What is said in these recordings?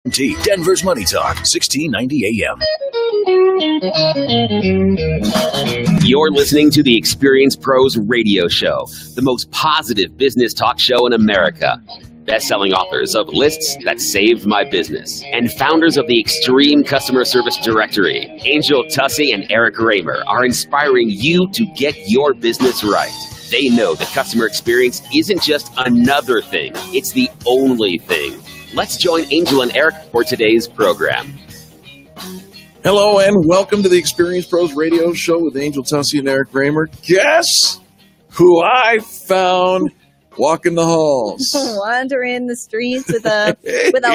Denver's Money Talk, 1690 AM. You're listening to the Experience Pros Radio Show, the most positive business talk show in America. Best-selling authors of Lists That Saved My Business and founders of the Extreme Customer Service Directory, Angel Tussey and Eric Raymer, are inspiring you to get your business right. They know that customer experience isn't just another thing, it's the only thing. Let's join Angel and Eric for today's program. Hello and welcome to the Experience Pros Radio Show with Angel Tussey and Eric Raymer. Guess who I found walking the halls? Wandering the streets with a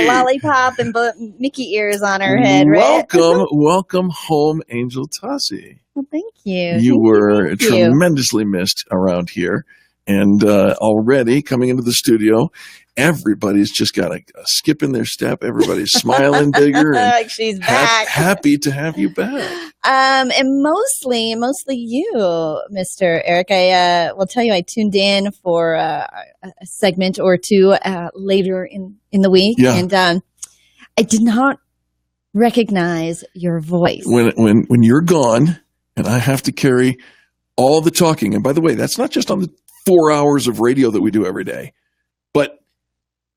lollipop and Mickey ears on her head, right? Welcome home, Angel Tussey. Well, thank you. You were tremendously missed around here. And already coming into the studio, everybody's just got a skip in their step. Everybody's smiling bigger. And she's back. Happy to have you back. And mostly you, Mr. Eric. I will tell you, I tuned in for a segment or two later in the week. Yeah. And I did not recognize your voice. When you're gone and I have to carry all the talking. And by the way, that's not just on the 4 hours of radio that we do every day, but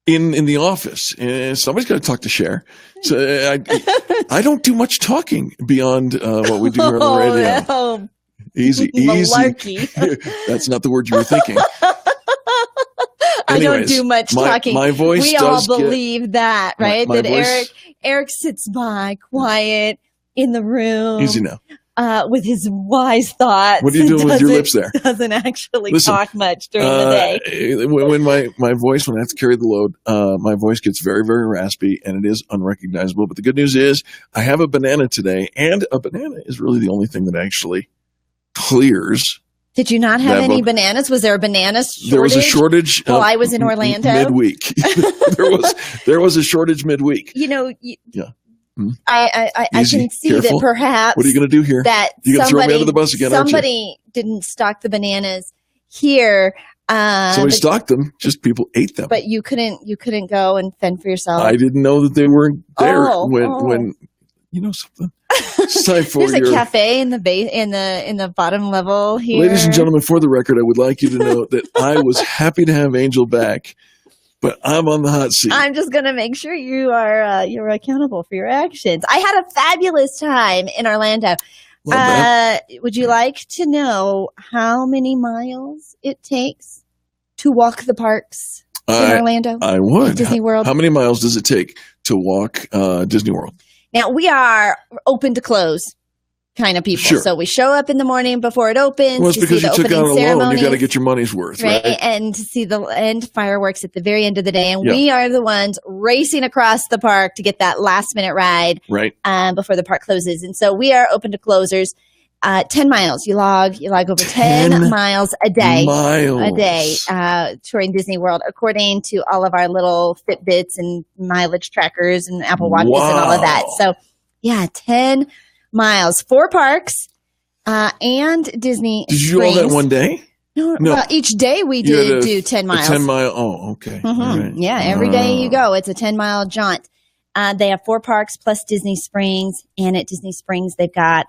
in the office, somebody's got to talk to Cher. So I don't do much talking beyond what we do here on the radio. No. Easy. That's not the word you were thinking. I don't do much talking. My voice we all believe that, right? My that voice, Eric sits by, quiet in the room. Easy now. With his wise thoughts. What are you doing with your lips there? Doesn't actually talk much during the day. When my voice, when I have to carry the load, my voice gets very, very raspy and it is unrecognizable. But the good news is I have a banana today, and a banana is really the only thing that actually clears. Did you not have any bananas? Was there a banana shortage? There was a shortage. While I was in Orlando? Midweek. there was a shortage midweek. Yeah. I can see Careful. that perhaps. What are you going to do here? That you're going to throw me under the bus again, aren't you? Somebody didn't stock the bananas here. Somebody stocked them. Just people ate them. But you couldn't go and fend for yourself. I didn't know that they weren't there when you know something. There's a cafe in the bottom level here. Ladies and gentlemen, for the record, I would like you to know that I was happy to have Angel back. But I'm on the hot seat. I'm just going to make sure you're accountable for your actions. I had a fabulous time in Orlando. Would you like to know how many miles it takes to walk the parks in Orlando? I would. Disney World. How many miles does it take to walk Disney World? Now, we are open to close kind of people. Sure. So we show up in the morning before it opens. Well, it's because you took out a loan. You got to get your money's worth, right? And to see the end fireworks at the very end of the day. And we are the ones racing across the park to get that last minute ride before the park closes. And so we are open to closers. 10 miles. You log over 10 miles a day. Touring Disney World, according to all of our little Fitbits and mileage trackers and Apple Watches and all of that. So 10 miles, 4 parks, and Disney Did you do all that one day? No. Each day we did do 10 miles. 10 mile. Oh, okay. Mm-hmm. Right. Yeah, every day you go, it's a 10-mile jaunt. They have 4 parks plus Disney Springs, and at Disney Springs they've got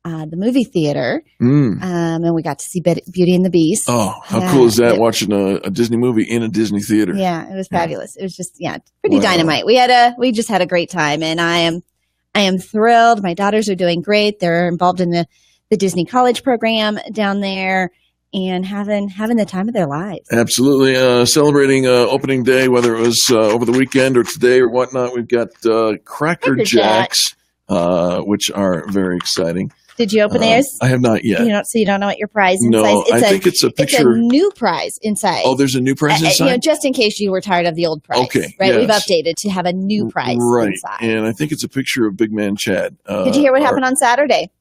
the movie theater, and we got to see Beauty and the Beast. Oh, how cool is that? Watching a Disney movie in a Disney theater. Yeah, it was fabulous. It was just pretty dynamite. We just had a great time, and I am thrilled. My daughters are doing great. They're involved in the Disney College program down there and having the time of their lives. Absolutely. Celebrating opening day, whether it was over the weekend or today or whatnot. We've got Cracker Jacks, which are very exciting. Did you open theirs? I have not yet. You don't know what your prize inside is? No, I think it's a picture. It's a new prize inside. Oh, there's a new prize inside? Just in case you were tired of the old prize. Okay. Right? Yes. We've updated to have a new prize inside. And I think it's a picture of Big Man Chad. Did you hear what happened on Saturday?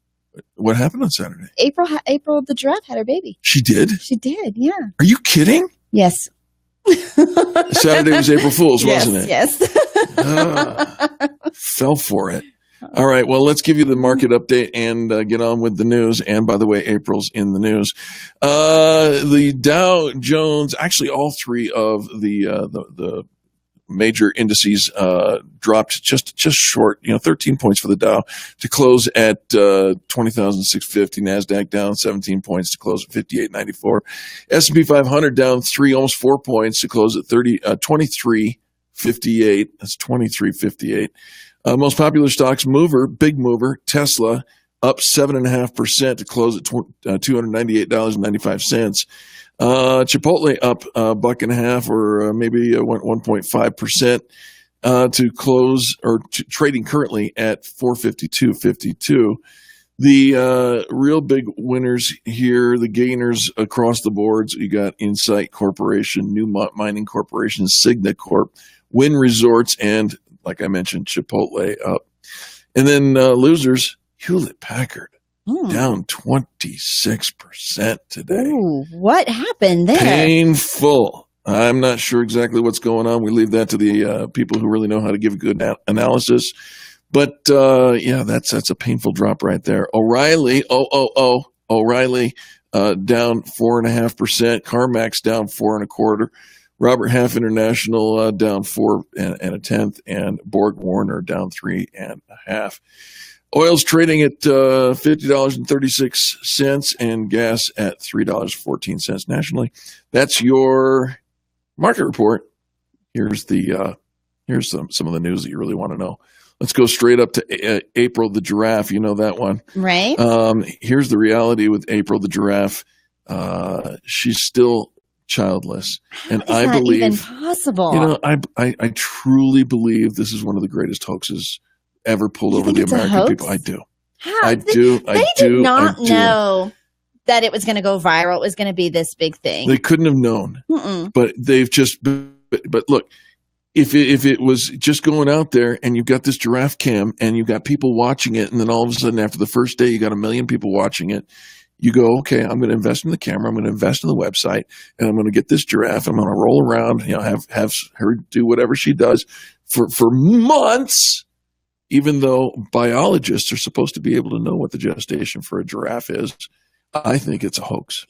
What happened on Saturday? April the giraffe had her baby. She did? She did, yeah. Are you kidding? Yes. Saturday was April Fool's, wasn't it? Yes. Fell for it. All right. Well, let's give you the market update and get on with the news. And by the way, April's in the news. The Dow Jones, actually all three of the major indices dropped just short, 13 points for the Dow to close at 20,650. NASDAQ down 17 points to close at 58.94. S&P 500 down 3, almost 4 points to close at 23.58. That's 23.58. Most popular stocks big mover, Tesla, up 7.5% to close at $298.95. Chipotle up $1.50 or maybe 1.5% to close or trading currently at $452.52. The real big winners here, the gainers across the boards, you got Insight Corporation, Newmont Mining Corporation, Cigna Corp, Wynn Resorts, and like I mentioned, Chipotle up. And then losers, Hewlett Packard. Down 26% today. Ooh, what happened there? Painful. I'm not sure exactly what's going on. We leave that to the people who really know how to give good analysis. But that's a painful drop right there. O'Reilly, O'Reilly down 4.5%. CarMax down 4.25%. Robert Half International down 4 1/10, and Borg Warner down 3.5%. Oil's trading at $50.36 and gas at $3.14 nationally. That's your market report. Here's some of the news that you really want to know. Let's go straight up to April the giraffe. You know that one, right? Here's the reality with April the giraffe. She's still childless, and I believe even possible. I truly believe this is one of the greatest hoaxes ever pulled over the American people. I do. How? I do. They did not know that it was going to go viral. It was going to be this big thing. They couldn't have known. But they've just. But look, if it was just going out there and you've got this giraffe cam and you've got people watching it, and then all of a sudden after the first day you got 1 million people watching it, you go, okay, I'm going to invest in the camera, I'm going to invest in the website, and I'm going to get this giraffe. I'm going to roll around, have her do whatever she does for months. Even though biologists are supposed to be able to know what the gestation for a giraffe is, I think it's a hoax.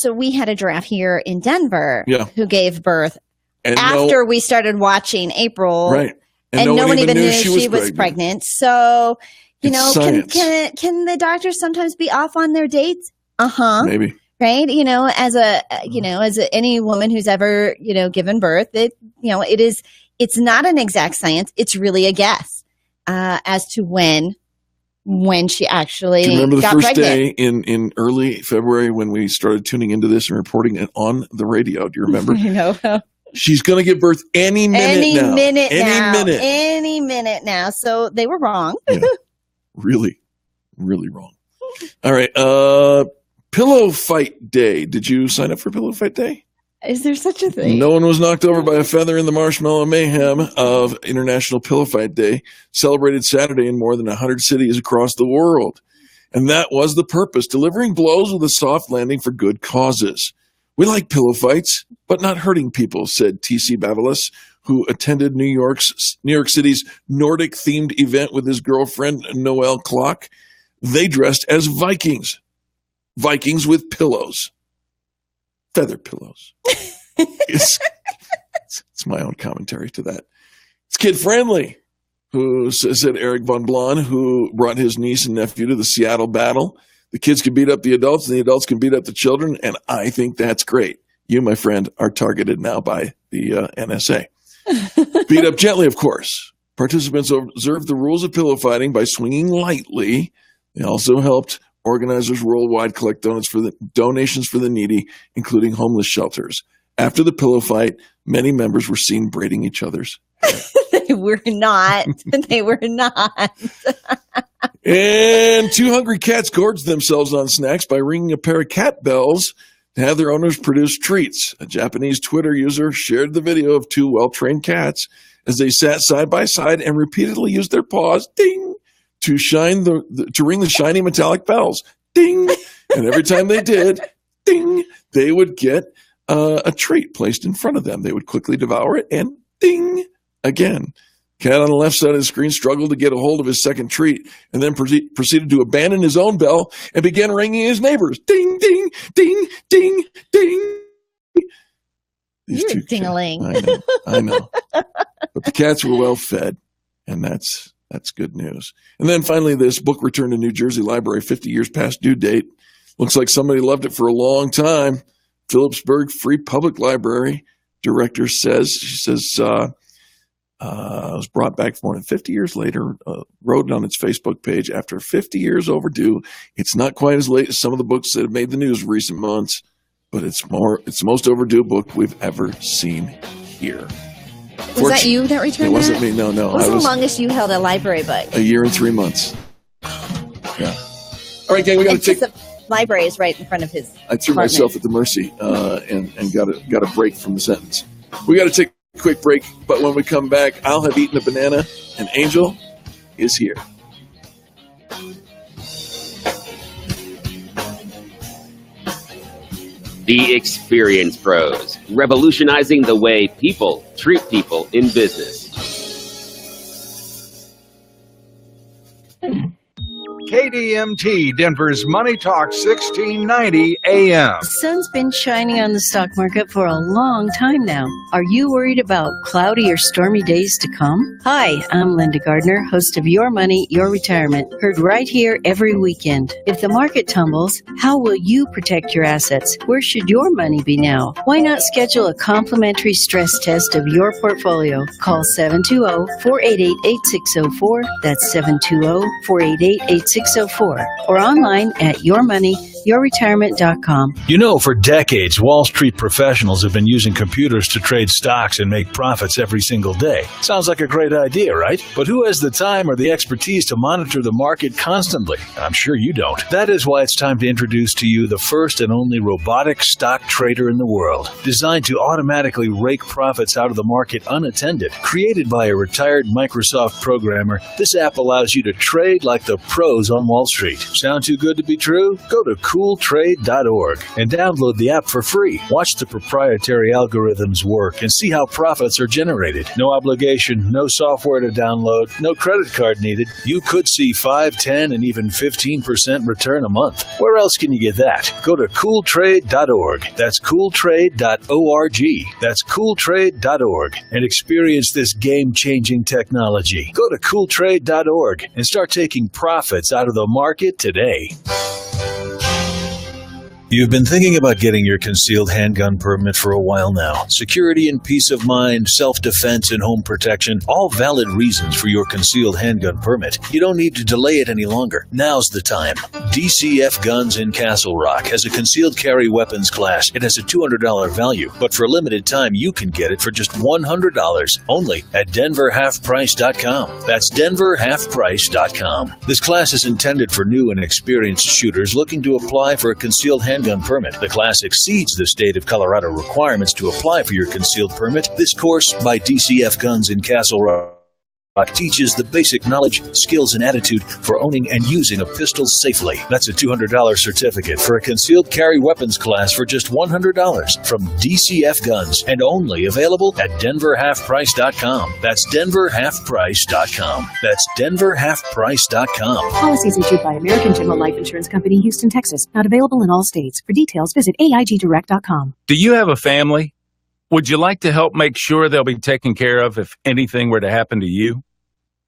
So we had a giraffe here in Denver who gave birth after we started watching April. Right. And no one even knew she was pregnant. So, can the doctors sometimes be off on their dates? Maybe. Right. As any woman who's ever, given birth, it's not an exact science. It's really a guess. As to when she actually got pregnant. Do you remember the first day in early February when we started tuning into this and reporting it on the radio? Do you remember? I know. She's going to give birth any minute now. So they were wrong. Yeah. Really, really wrong. All right. Pillow Fight Day. Did you sign up for Pillow Fight Day? Is there such a thing? No one was knocked over by a feather in the marshmallow mayhem of International Pillow Fight Day, celebrated Saturday in more than 100 cities across the world. And that was the purpose, delivering blows with a soft landing for good causes. We like pillow fights, but not hurting people, said T.C. Bavelis, who attended New York City's Nordic-themed event with his girlfriend, Noelle Klock. They dressed as Vikings. Vikings with pillows. Feather pillows. It's my own commentary to that. It's kid-friendly, who said Eric Von Blon, who brought his niece and nephew to the Seattle battle. The kids can beat up the adults, and the adults can beat up the children, and I think that's great. You, my friend, are targeted now by the NSA. Beat up gently, of course. Participants observed the rules of pillow fighting by swinging lightly. They also helped organizers worldwide collect donations for the needy, including homeless shelters. After the pillow fight, many members were seen braiding each other's hair. They were not. And 2 hungry cats gorged themselves on snacks by ringing a pair of cat bells to have their owners produce treats. A Japanese Twitter user shared the video of 2 well-trained cats as they sat side by side and repeatedly used their paws, ding, to ring the shiny metallic bells, ding. And every time they did, ding, they would get a treat placed in front of them. They would quickly devour it and ding again. Cat on the left side of the screen struggled to get a hold of his second treat and then proceeded to abandon his own bell and began ringing his neighbors. Ding, ding, ding, ding, ding. You're ding-a-ling. I know. But the cats were well fed, and that's good news. And then finally, this book returned to New Jersey Library 50 years past due date. Looks like somebody loved it for a long time. Phillipsburg Free Public Library director says, it was brought back more than 50 years later, wrote it on its Facebook page, after 50 years overdue. It's not quite as late as some of the books that have made the news in recent months, but it's the most overdue book we've ever seen here. Was that you that returned it? It wasn't me, no. What was the longest you held a library book? A year and 3 months. Yeah. All right, gang, we got to take... The library is right in front of his I threw myself at the mercy and got a break from the sentence. We got to take a quick break, but when we come back, I'll have eaten a banana, and Angel is here. The Experience Pros, revolutionizing the way people treat people in business. KDMT, Denver's Money Talk, 1690 AM. The sun's been shining on the stock market for a long time now. Are you worried about cloudy or stormy days to come? Hi, I'm Linda Gardner, host of Your Money, Your Retirement, heard right here every weekend. If the market tumbles, how will you protect your assets? Where should your money be now? Why not schedule a complimentary stress test of your portfolio? Call 720-488-8604. That's 720-488-8604. Or online at yourmoneyyourretirement.com. You know, for decades, Wall Street professionals have been using computers to trade stocks and make profits every single day. Sounds like a great idea, right? But who has the time or the expertise to monitor the market constantly? I'm sure you don't. That is why it's time to introduce to you the first and only robotic stock trader in the world, designed to automatically rake profits out of the market unattended. Created by a retired Microsoft programmer, this app allows you to trade like the pros on Wall Street. Sound too good to be true? Go to cooltrade.org and download the app for free. Watch the proprietary algorithms work and see how profits are generated. No obligation, no software to download, no credit card needed. You could see 5, 10, and even 15% return a month. Where else can you get that? Go to cooltrade.org. That's cooltrade.org. That's cooltrade.org and experience this game-changing technology. Go to cooltrade.org and start taking profits out of the market today. You've been thinking about getting your concealed handgun permit for a while now. Security and peace of mind, self-defense and home protection, all valid reasons for your concealed handgun permit. You don't need to delay it any longer. Now's the time. DCF Guns in Castle Rock has a concealed carry weapons class. It has a $200 value, but for a limited time, you can get it for just $100 only at denverhalfprice.com. That's denverhalfprice.com. This class is intended for new and experienced shooters looking to apply for a concealed handgun permit. The class exceeds the state of Colorado requirements to apply for your concealed permit. This course by DCF Guns in Castle Rock teaches the basic knowledge, skills, and attitude for owning and using a pistol safely. That's a $200 certificate for a concealed carry weapons class for just $100 from DCF Guns, and only available at denverhalfprice.com. That's denverhalfprice.com. That's denverhalfprice.com. Policies issued by American General Life Insurance Company, Houston, Texas. Not available in all states. For details, visit AIGdirect.com. Do you have a family? Would you like to help make sure they'll be taken care of if anything were to happen to you?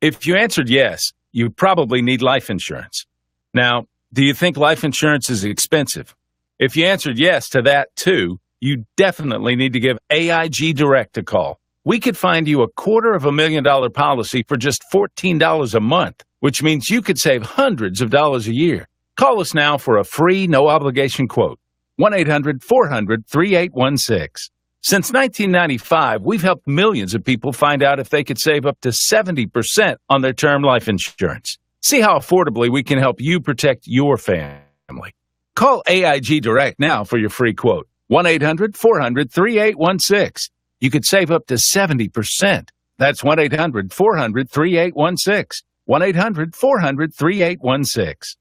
If you answered yes, you probably need life insurance. Now, do you think life insurance is expensive? If you answered yes to that too, you definitely need to give AIG Direct a call. We could find you a $250,000 policy for just $14 a month, which means you could save hundreds of dollars a year. Call us now for a free, no-obligation quote. 1-800-400-3816. Since 1995, we've helped millions of people find out if they could save up to 70% on their term life insurance. See how affordably we can help you protect your family. Call AIG Direct now for your free quote. 1-800-400-3816. You could save up to 70%. That's 1-800-400-3816. 1-800-400-3816.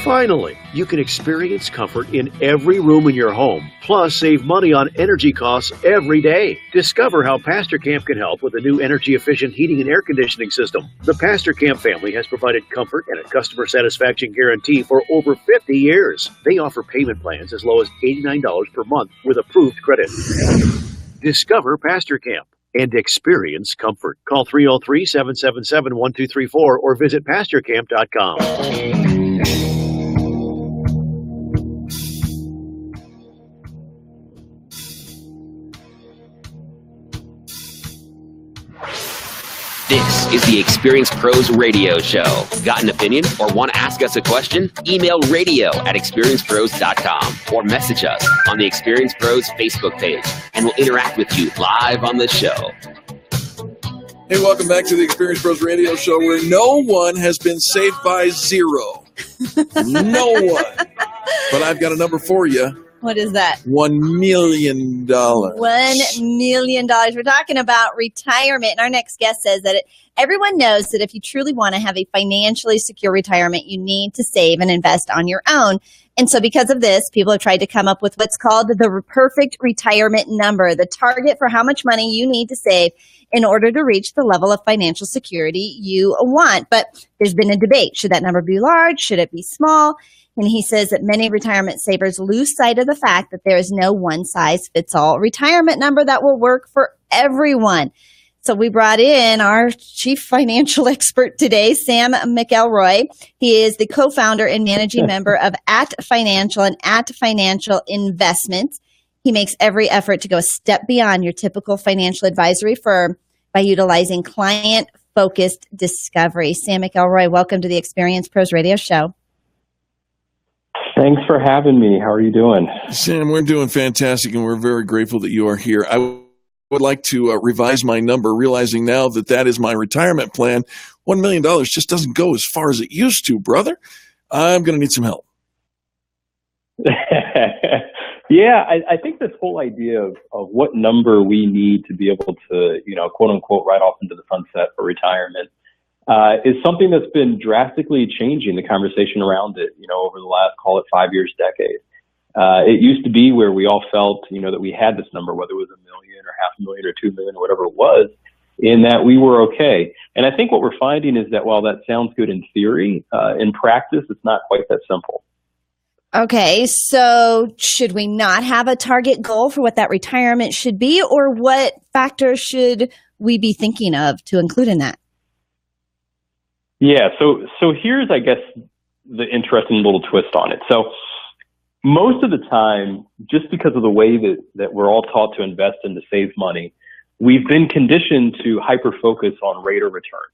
Finally, you can experience comfort in every room in your home, plus save money on energy costs every day. Discover how Pastor Camp can help with a new energy-efficient heating and air conditioning system. The Pastor Camp family has provided comfort and a customer satisfaction guarantee for over 50 years. They offer payment plans as low as $89 per month with approved credit. Discover Pastor Camp and experience comfort. Call 303-777-1234 or visit pastorcamp.com. This is the Experience Pros Radio Show. Got an opinion or want to ask us a question? Email radio@experiencepros.com or message us on the Experience Pros Facebook page, and we'll interact with you live on the show. Hey, welcome back to the Experience Pros Radio Show, where no one has been saved by zero. No one. But I've got a number for you. What is that? $1 million. $1 million. We're talking about retirement. And our next guest says that everyone knows that if you truly want to have a financially secure retirement, you need to save and invest on your own. And so because of this, people have tried to come up with what's called the perfect retirement number, the target for how much money you need to save in order to reach the level of financial security you want. But there's been a debate. Should that number be large? Should it be small? And he says that many retirement savers lose sight of the fact that there is no one-size-fits-all retirement number that will work for everyone. So we brought in our chief financial expert today, Sam McElroy. He is the co-founder and managing member of At Financial and At Financial Investments. He makes every effort to go a step beyond your typical financial advisory firm by utilizing client-focused discovery. Sam McElroy, welcome to the Experience Pros Radio Show. Thanks for having me. How are you doing? Sam, we're doing fantastic, and we're very grateful that you are here. I would like to revise my number, realizing now that is my retirement plan. $1 million just doesn't go as far as it used to, brother. I'm going to need some help. Yeah, I think this whole idea of what number we need to be able to, quote unquote, ride off into the sunset for retirement is something that's been drastically changing the conversation around it, over the last, call it 5 years, decade. It used to be where we all felt, that we had this number, whether it was $1 million or $500,000 or $2 million or whatever it was, in that we were okay. And I think what we're finding is that while that sounds good in theory, in practice, it's not quite that simple. Okay, so should we not have a target goal for what that retirement should be, or what factors should we be thinking of to include in that? Yeah, so here's, I guess, the interesting little twist on it. So most of the time, just because of the way that we're all taught to invest and to save money, we've been conditioned to hyper-focus on rate of return.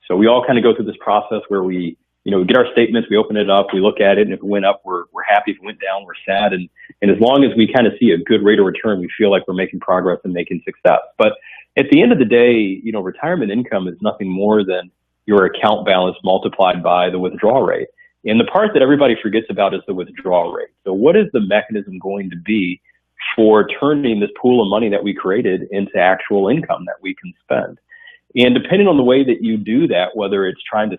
So we all kind of go through this process where we get our statements, we open it up, we look at it, and if it went up, we're happy. If it went down, we're sad. And as long as we kind of see a good rate of return, we feel like we're making progress and making success. But at the end of the day, retirement income is nothing more than your account balance multiplied by the withdrawal rate. And the part that everybody forgets about is the withdrawal rate. So what is the mechanism going to be for turning this pool of money that we created into actual income that we can spend? And depending on the way that you do that, whether it's trying to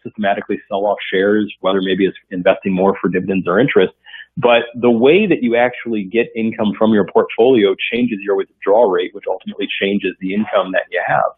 systematically sell off shares, whether maybe it's investing more for dividends or interest, but the way that you actually get income from your portfolio changes your withdrawal rate, which ultimately changes the income that you have.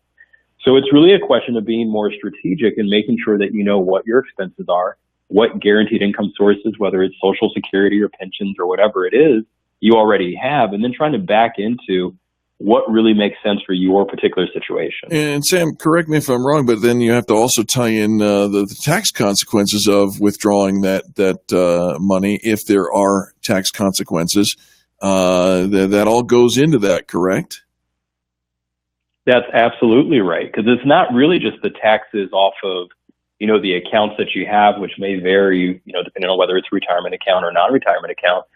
So it's really a question of being more strategic and making sure that you know what your expenses are, what guaranteed income sources, whether it's Social Security or pensions or whatever it is, you already have, and then trying to back into what really makes sense for your particular situation. And Sam, correct me if I'm wrong, but then you have to also tie in the tax consequences of withdrawing that money if there are tax consequences. That all goes into that, correct? That's absolutely right, because it's not really just the taxes off of, the accounts that you have, which may vary, depending on whether it's a retirement account or non-retirement account.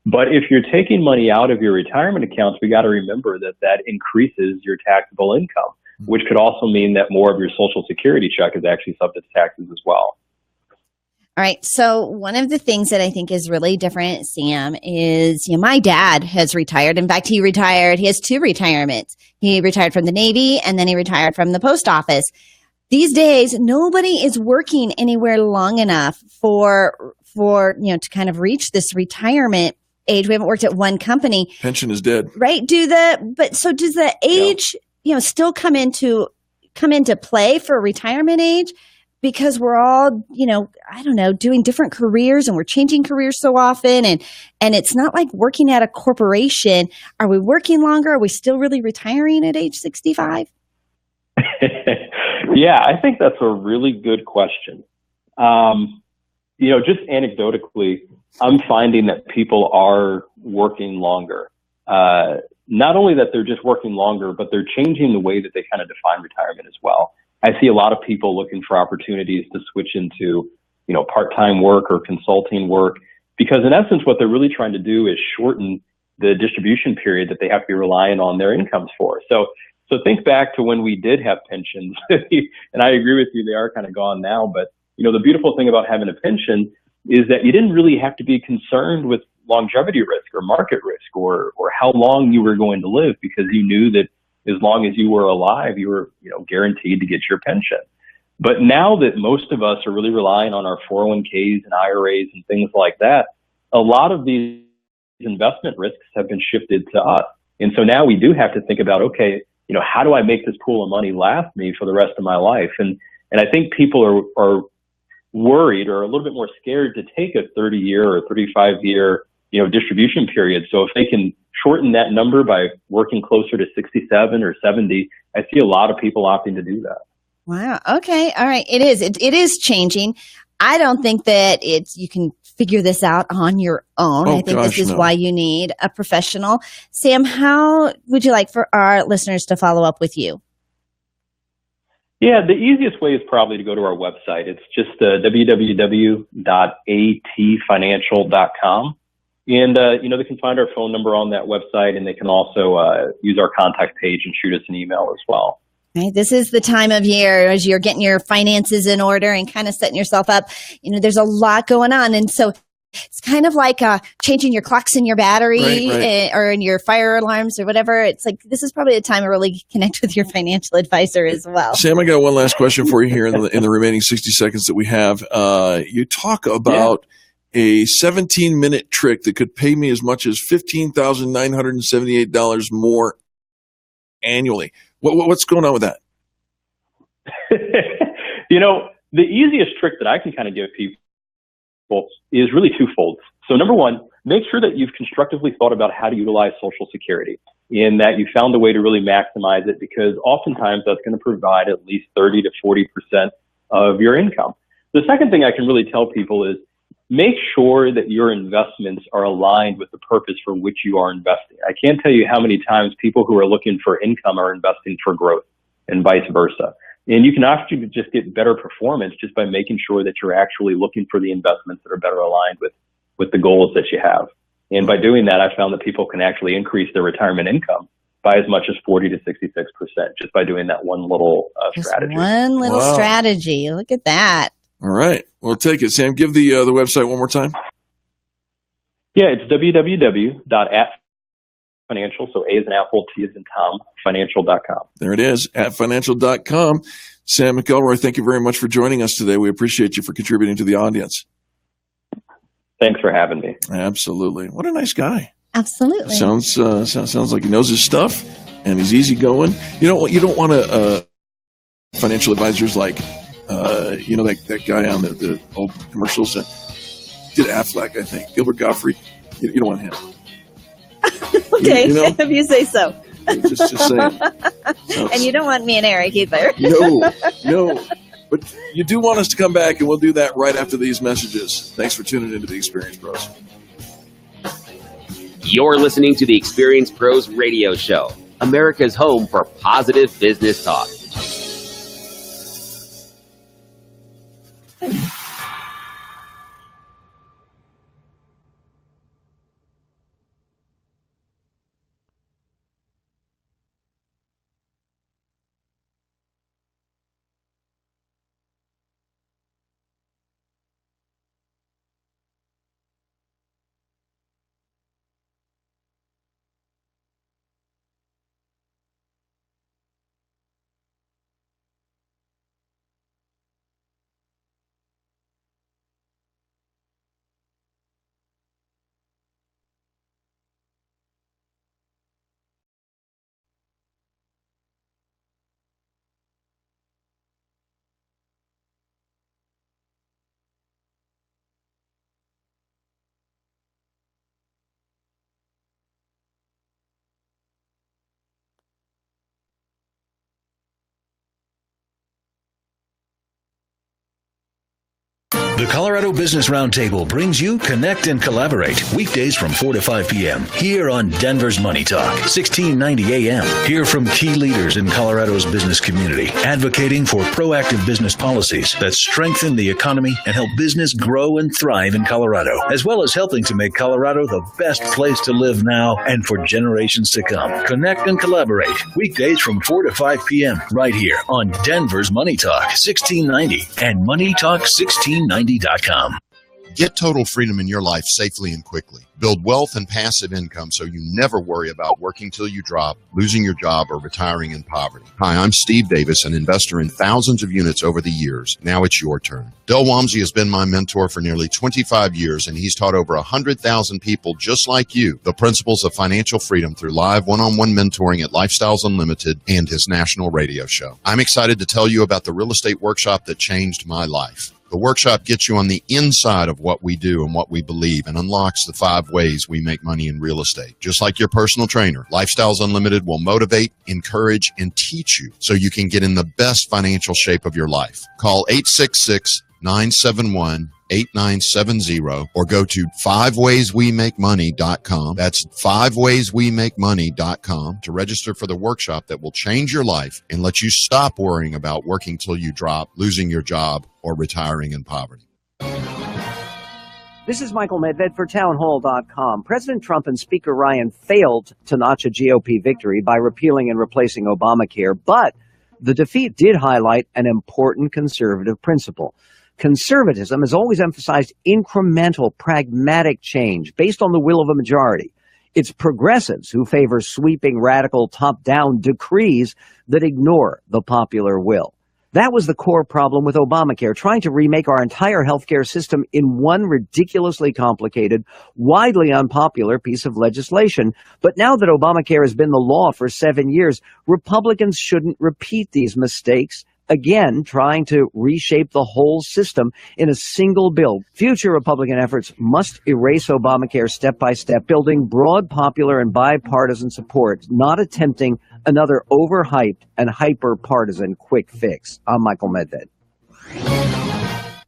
But if you're taking money out of your retirement accounts, we got to remember that increases your taxable income, which could also mean that more of your Social Security check is actually subject to taxes as well. All right. So one of the things that I think is really different, Sam, is my dad has retired. In fact, he has 2 retirements. He retired from the Navy and then he retired from the post office. These days, nobody is working anywhere long enough for for, to kind of reach this retirement age. We haven't worked at one company. Pension is dead. Right. Does the age, still come into play for retirement age? Because we're all, doing different careers and we're changing careers so often. And it's not like working at a corporation. Are we working longer? Are we still really retiring at age 65? Yeah, I think that's a really good question. Just anecdotally, I'm finding that people are working longer. Not only that they're just working longer, but they're changing the way that they kind of define retirement as well. I see a lot of people looking for opportunities to switch into, part-time work or consulting work, because in essence, what they're really trying to do is shorten the distribution period that they have to be relying on their incomes for. So think back to when we did have pensions, and I agree with you, they are kind of gone now. But, the beautiful thing about having a pension is that you didn't really have to be concerned with longevity risk or market risk or how long you were going to live, because you knew that as long as you were alive, you were, guaranteed to get your pension. But now that most of us are really relying on our 401ks and IRAs and things like that, a lot of these investment risks have been shifted to us. And so now we do have to think about, okay, how do I make this pool of money last me for the rest of my life? And I think people are worried or a little bit more scared to take a 30-year or 35-year, distribution period. So if they can shorten that number by working closer to 67 or 70, I see a lot of people opting to do that. Wow. Okay. All right. It is changing. I don't think that you can figure this out on your own. I think this is why you need a professional. Sam, how would you like for our listeners to follow up with you? Yeah, the easiest way is probably to go to our website. It's just www.atfinancial.com. And, they can find our phone number on that website, and they can also use our contact page and shoot us an email as well. Right. This is the time of year as you're getting your finances in order and kind of setting yourself up. There's a lot going on. And so it's kind of like changing your clocks in your battery or in your fire alarms or whatever. It's like this is probably the time to really connect with your financial advisor as well. Sam, I got one last question for you here in the remaining 60 seconds that we have. You talk about a 17-minute trick that could pay me as much as $15,978 more annually. What's going on with that? The easiest trick that I can kind of give people is really twofold. So number one, make sure that you've constructively thought about how to utilize Social Security, in that you found a way to really maximize it, because oftentimes that's going to provide at least 30 to 40% of your income. The second thing I can really tell people is make sure that your investments are aligned with the purpose for which you are investing. I can't tell you how many times people who are looking for income are investing for growth and vice versa. And you can actually just get better performance just by making sure that you're actually looking for the investments that are better aligned with the goals that you have. And by doing that, I found that people can actually increase their retirement income by as much as 40 to 66% just by doing that one little strategy. One little strategy. Look at that. All right. We'll take it. Sam, give the website one more time. Yeah, it's www.atfinancial, so A as in apple, T as in Tom, financial.com. There it is, atfinancial.com. Sam McElroy, thank you very much for joining us today. We appreciate you for contributing to the audience. Thanks for having me. Absolutely. What a nice guy. Absolutely. Sounds like he knows his stuff and he's easygoing. You don't want to financial advisors like that guy on the old commercials that did Affleck, I think, Gilbert Gottfried. You don't want him. Okay, if you say so. Just saying. And you don't want me and Eric either. No. But you do want us to come back, and we'll do that right after these messages. Thanks for tuning into the Experience Pros. You're listening to the Experience Pros Radio Show, America's home for positive business talk. The Colorado Business Roundtable brings you Connect and Collaborate weekdays from 4 to 5 p.m. here on Denver's Money Talk, 1690 a.m. Hear from key leaders in Colorado's business community, advocating for proactive business policies that strengthen the economy and help business grow and thrive in Colorado, as well as helping to make Colorado the best place to live now and for generations to come. Connect and Collaborate weekdays from 4 to 5 p.m. right here on Denver's Money Talk, 1690 and MoneyTalk1690.com. Get total freedom in your life safely and quickly. Build wealth and passive income so you never worry about working till you drop, losing your job, or retiring in poverty. Hi, I'm Steve Davis, an investor in thousands of units over the years. Now it's your turn. Del Walmsley has been my mentor for nearly 25 years, and he's taught over 100,000 people just like you the principles of financial freedom through live one-on-one mentoring at Lifestyles Unlimited and his national radio show. I'm excited to tell you about the real estate workshop that changed my life. The workshop gets you on the inside of what we do and what we believe and unlocks the 5 ways we make money in real estate. Just like your personal trainer, Lifestyles Unlimited will motivate, encourage, and teach you so you can get in the best financial shape of your life. Call 866-971-8970 or go to 5waysweMakeMoney.com. That's 5waysweMakeMoney.com to register for the workshop that will change your life and let you stop worrying about working till you drop, losing your job, or retiring in poverty. This is Michael Medved for townhall.com. President Trump and Speaker Ryan failed to notch a GOP victory by repealing and replacing Obamacare, but the defeat did highlight an important conservative principle. Conservatism has always emphasized incremental, pragmatic change based on the will of a majority. It's progressives who favor sweeping, radical, top-down decrees that ignore the popular will. That was the core problem with Obamacare, trying to remake our entire healthcare system in one ridiculously complicated, widely unpopular piece of legislation. But now that Obamacare has been the law for 7 years, Republicans shouldn't repeat these mistakes. Again, trying to reshape the whole system in a single bill. Future Republican efforts must erase Obamacare step by step, building broad, popular, and bipartisan support, not attempting another overhyped and hyper-partisan quick fix. I'm Michael Medved.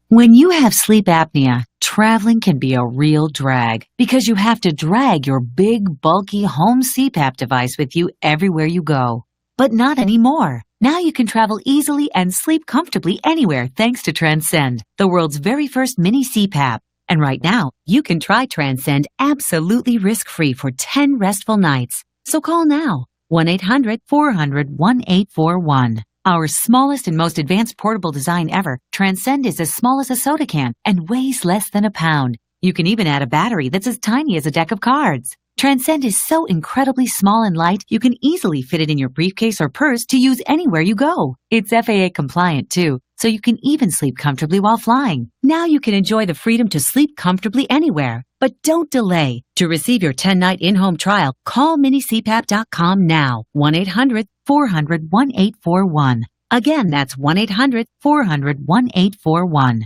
When you have sleep apnea, traveling can be a real drag because you have to drag your big, bulky home CPAP device with you everywhere you go. But not anymore. Now you can travel easily and sleep comfortably anywhere thanks to Transcend, the world's very first mini CPAP. And right now, you can try Transcend absolutely risk-free for 10 restful nights. So call now, 1-800-400-1841. Our smallest and most advanced portable design ever, Transcend is as small as a soda can and weighs less than a pound. You can even add a battery that's as tiny as a deck of cards. Transcend is so incredibly small and light, you can easily fit it in your briefcase or purse to use anywhere you go. It's FAA compliant too, so you can even sleep comfortably while flying. Now you can enjoy the freedom to sleep comfortably anywhere. But don't delay. To receive your 10-night in-home trial, call minicpap.com now. 1-800-400-1841. Again, that's 1-800-400-1841.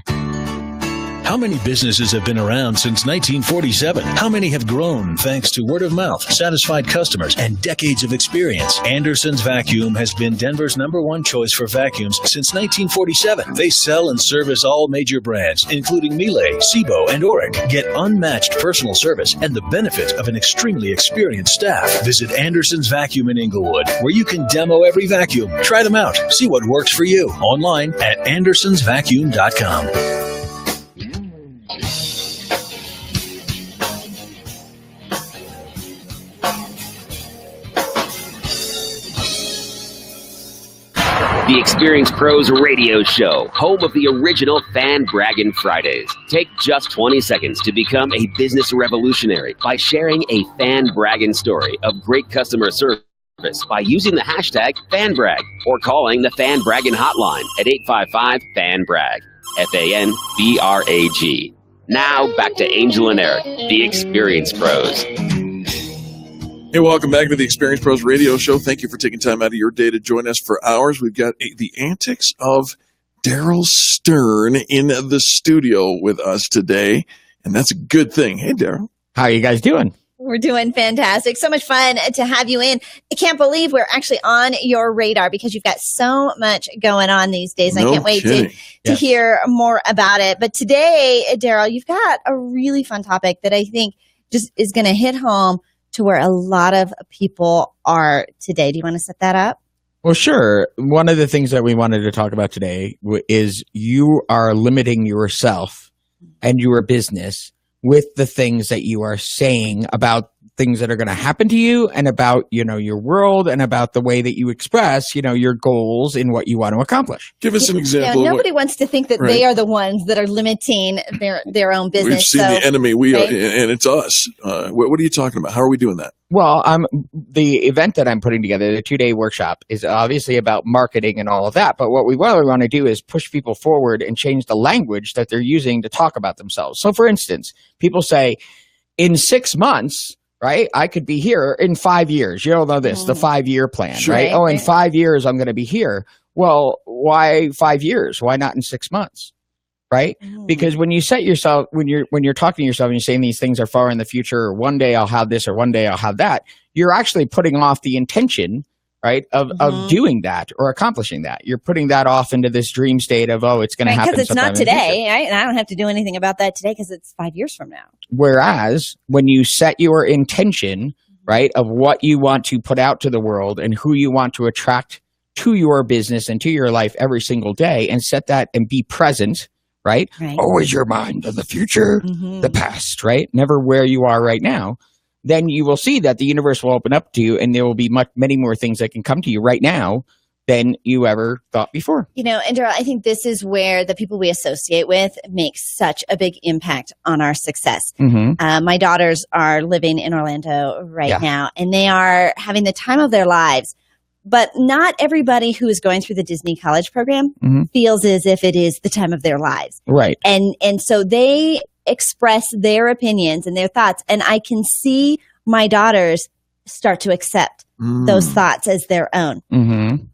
How many businesses have been around since 1947? How many have grown thanks to word of mouth, satisfied customers, and decades of experience? Anderson's Vacuum has been Denver's #1 choice for vacuums since 1947. They sell and service all major brands, including Miele, Sebo, and Oreck. Get unmatched personal service and the benefit of an extremely experienced staff. Visit Anderson's Vacuum in Inglewood, where you can demo every vacuum. Try them out. See what works for you. Online at andersonsvacuum.com. The Experience Pros Radio Show, home of the original Fan Braggin' Fridays. Take just 20 seconds to become a business revolutionary by sharing a Fan Braggin' story of great customer service by using the hashtag FanBrag or calling the Fan Braggin' hotline at 855-FAN-BRAG, FANBRAG. Now back to Angel and Eric, the Experience Pros. Hey, welcome back to the Experience Pros Radio Show. Thank you for taking time out of your day to join us for ours. We've got the antics of Daryl Stern in the studio with us today, and that's a good thing. Hey, Daryl. How are you guys doing? We're doing fantastic. So much fun to have you in. I can't believe we're actually on your radar because you've got so much going on these days. I can't wait to hear more about it. But today, Daryl, you've got a really fun topic that I think just is going to hit home to where a lot of people are today. Do you want to set that up? Well, sure. One of the things that we wanted to talk about today is you are limiting yourself and your business with the things that you are saying about things that are going to happen to you and about, your world and about the way that you express, your goals in what you want to accomplish. Give us an example. Nobody wants to think that they are the ones that are limiting their own business. We've seen the enemy, and it's us. What are you talking about? How are we doing that? Well, the event that I'm putting together, the 2-day workshop, is obviously about marketing and all of that. But what we really want to do is push people forward and change the language that they're using to talk about themselves. So, for instance, people say, in 6 months, right, I could be here. In 5 years. You all know this, the 5-year plan, right? Oh, in 5 years, I'm going to be here. Well, why 5 years? Why not in 6 months? Right? Because when you set yourself, when you're talking to yourself and you're saying these things are far in the future, or one day I'll have this, or one day I'll have that, you're actually putting off the intention, right, of doing that or accomplishing that. You're putting that off into this dream state of, it's going to happen. Because it's not today, right? And I don't have to do anything about that today because it's 5 years from now. Whereas when you set your intention, right, of what you want to put out to the world and who you want to attract to your business and to your life every single day, and set that and be present, right? Always your mind of the future, the past, right? Never where you are right now. Then you will see that the universe will open up to you, and there will be many more things that can come to you right now than you ever thought before. And Daryl, I think this is where the people we associate with make such a big impact on our success. My daughters are living in Orlando right now, and they are having the time of their lives. But not everybody who is going through the Disney College program feels as if it is the time of their lives. Right. And so they express their opinions and their thoughts. And I can see my daughters start to accept those thoughts as their own.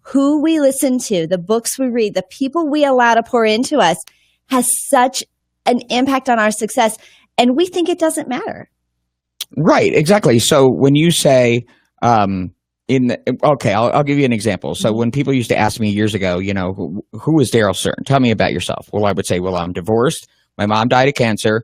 Who we listen to, the books we read, the people we allow to pour into us has such an impact on our success. And we think it doesn't matter. Right. Exactly. So when you say, I'll give you an example. So when people used to ask me years ago, who is Daryl Stern? Tell me about yourself. Well, I would say, I'm divorced. My mom died of cancer,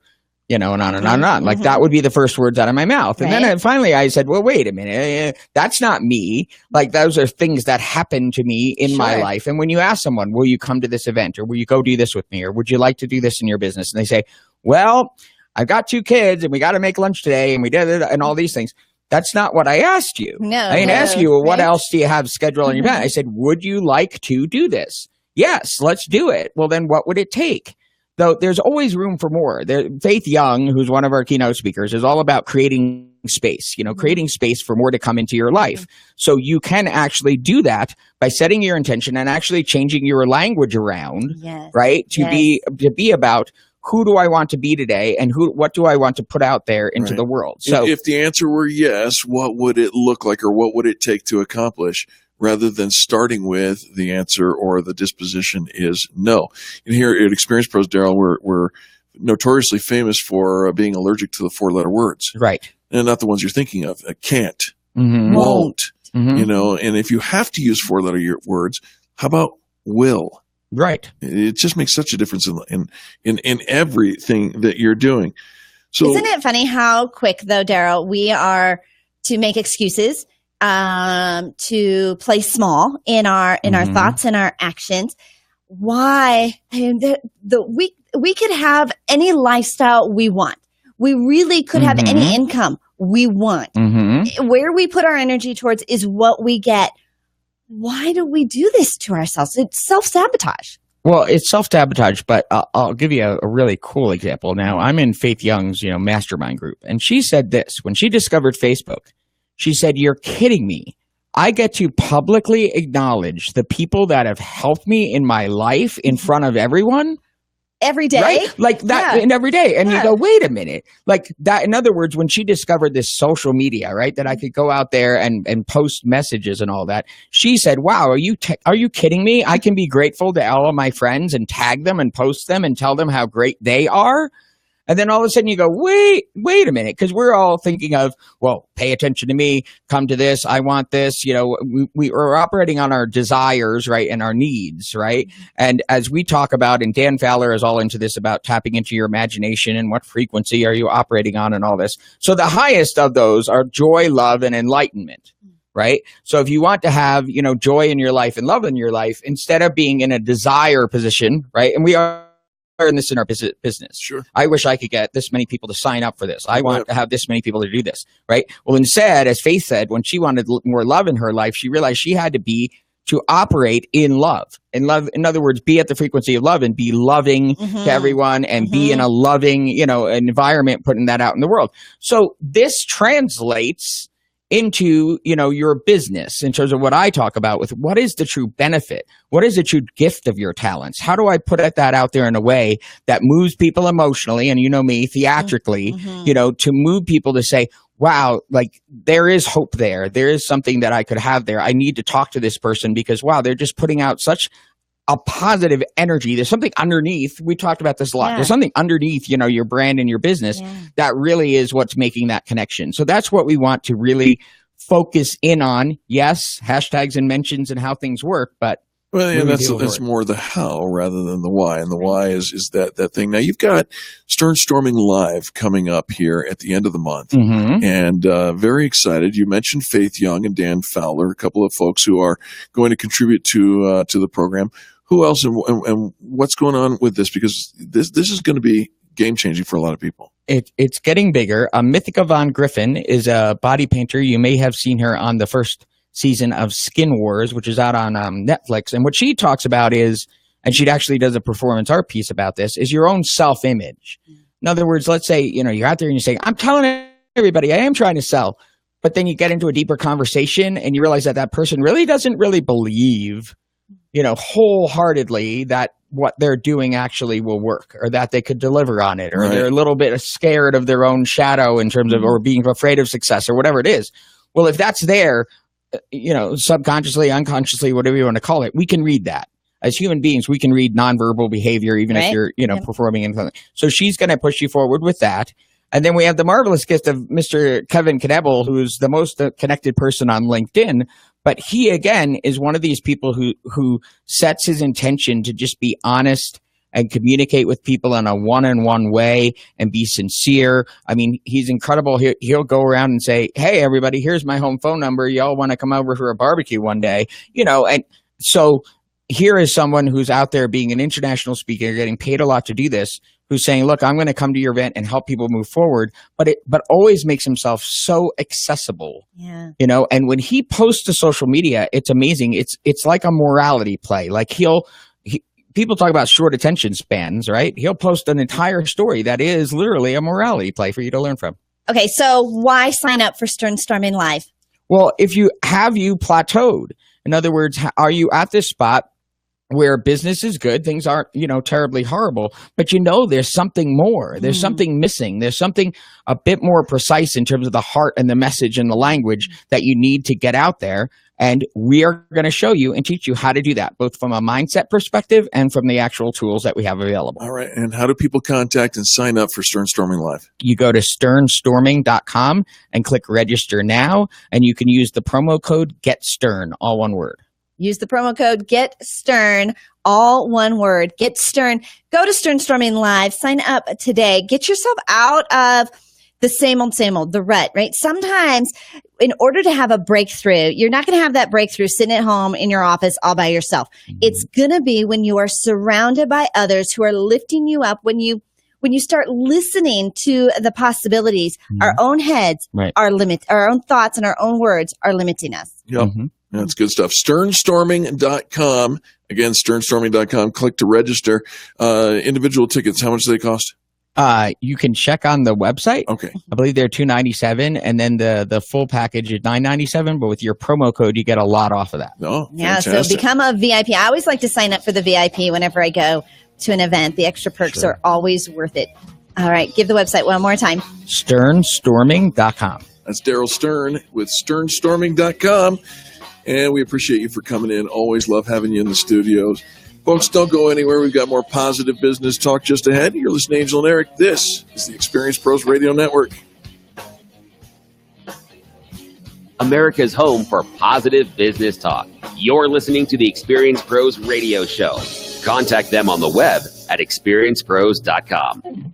and on and on and on. Like that would be the first words out of my mouth. And then finally I said, well, wait a minute. That's not me. Like those are things that happened to me in my life. And when you ask someone, will you come to this event, or will you go do this with me, or would you like to do this in your business? And they say, well, I've got 2 kids and we got to make lunch today and we did it and all these things. That's not what I asked you. I didn't ask you, what else do you have scheduled on your plan? I said, would you like to do this? Yes, let's do it. Well, then what would it take? Though there's always room for more. Faith Young, who's one of our keynote speakers, is all about creating space, creating space for more to come into your life. So you can actually do that by setting your intention and actually changing your language around, right? To be about, who do I want to be today, and what do I want to put out there into the world? So if the answer were yes, what would it look like, or what would it take to accomplish, rather than starting with the answer or the disposition is no. And here at Experience Pros, Daryl, we're notoriously famous for being allergic to the 4-letter words. Right. And not the ones you're thinking of. Can't, won't, and if you have to use 4-letter words, how about will? Right. It just makes such a difference in everything that you're doing. So, isn't it funny how quick, though, Daryl, we are to make excuses, to play small in our thoughts and our actions? Why? I mean, we could have any lifestyle we want. We really could have any income we want. Where we put our energy towards is what we get. Why do we do this to ourselves? It's self-sabotage. Well, it's self-sabotage, but I'll give you a really cool example. Now, I'm in Faith Young's, mastermind group, and she said this. When she discovered Facebook, she said, "You're kidding me. I get to publicly acknowledge the people that have helped me in my life in front of everyone." Every day, right? Like that, and every day. And you go, wait a minute, like that. In other words, when she discovered this social media, right, that I could go out there and post messages and all that, she said, "Wow, are you kidding me? I can be grateful to all of my friends and tag them and post them and tell them how great they are." And then all of a sudden you go, wait a minute, because we're all thinking of, well, pay attention to me, come to this, I want this. We are operating on our desires, right, and our needs, right? And as we talk about, and Dan Fowler is all into this about tapping into your imagination and what frequency are you operating on and all this. So the highest of those are joy, love, and enlightenment. Right. So if you want to have, joy in your life and love in your life, instead of being in a desire position, right? And we are in this in our business. Sure. I wish I could get this many people to sign up for this. I want to have this many people to do this. Right. Well, instead, as Faith said, when she wanted more love in her life, she realized she had to operate in love. In love, in other words, be at the frequency of love and be loving to everyone and be in a loving, environment, putting that out in the world. So this translates into, your business in terms of what I talk about with what is the true benefit? What is the true gift of your talents? How do I put that out there in a way that moves people emotionally and, me, theatrically, to move people to say, wow, like there is hope there. There is something that I could have there. I need to talk to this person because, wow, they're just putting out such a positive energy. There's something underneath. We talked about this a lot. Yeah. There's something underneath, your brand and your business that really is what's making that connection. So that's what we want to really focus in on. Yes, hashtags and mentions and how things work, but that's more the how rather than the why. And the why is that thing. Now you've got Stern Storming Live coming up here at the end of the month, and very excited. You mentioned Faith Young and Dan Fowler, a couple of folks who are going to contribute to the program. Who else and what's going on with this? Because this is going to be game changing for a lot of people. It's getting bigger. Mythica Von Griffin is a body painter. You may have seen her on the first season of Skin Wars, which is out on Netflix. And what she talks about is, and she actually does a performance art piece about this, is your own self-image. In other words, let's say, you're out there and you're saying, I'm telling everybody I am trying to sell. But then you get into a deeper conversation and you realize that person really doesn't really believe, wholeheartedly that what they're doing actually will work or that they could deliver on it, or they're a little bit scared of their own shadow in terms of, or being afraid of success or whatever it is. Well, if that's there, subconsciously, unconsciously, whatever you want to call it, we can read that. As human beings, we can read nonverbal behavior, even if you're, performing in something. So she's going to push you forward with that. And then we have the marvelous gift of Mr. Kevin Knebel, who's the most connected person on LinkedIn. But he, again, is one of these people who sets his intention to just be honest and communicate with people in a one-on-one way and be sincere. I mean, he's incredible. He'll go around and say, hey, everybody, here's my home phone number. Y'all want to come over for a barbecue one day? And so here is someone who's out there being an international speaker, getting paid a lot to do this, who's saying, look, I'm going to come to your event and help people move forward, but always makes himself so accessible. Yeah. And when he posts to social media, it's amazing. It's like a morality play. Like people talk about short attention spans, right? He'll post an entire story that is literally a morality play for you to learn from. Okay, so why sign up for Stern Storming Live? Well, if you plateaued, in other words, are you at this spot where business is good, things aren't, terribly horrible, but there's something more, there's something missing, there's something a bit more precise in terms of the heart and the message and the language that you need to get out there. And we are going to show you and teach you how to do that, both from a mindset perspective and from the actual tools that we have available. All right. And how do people contact and sign up for Stern Storming Live? You go to sternstorming.com and click register now, and you can use the promo code GetStern, all one word. Use the promo code GetStern, all one word. Get Stern. Go to Stern Storming Live. Sign up today. Get yourself out of the same old, the rut, right? Sometimes in order to have a breakthrough, you're not going to have that breakthrough sitting at home in your office all by yourself. It's going to be when you are surrounded by others who are lifting you up, when you start listening to the possibilities. Our own heads are our own thoughts and our own words are limiting us. Yep. That's good stuff. Sternstorming.com. Again, sternstorming.com. Click to register. Individual tickets, how much do they cost? You can check on the website. Okay. I believe they're $297, and then the full package is $997. But with your promo code, you get a lot off of that. Oh, yeah. fantastic. So become a VIP. I always like to sign up for the VIP whenever I go to an event. The extra perks are always worth it. All right. Give the website one more time. Sternstorming.com. That's Daryl Stern with sternstorming.com. And we appreciate you for coming in. Always love having you in the studios. Folks, don't go anywhere. We've got more positive business talk just ahead. You're listening to Angel and Eric. This is the Experience Pros Radio Network. America's home for positive business talk. You're listening to the Experience Pros Radio Show. Contact them on the web at experiencepros.com.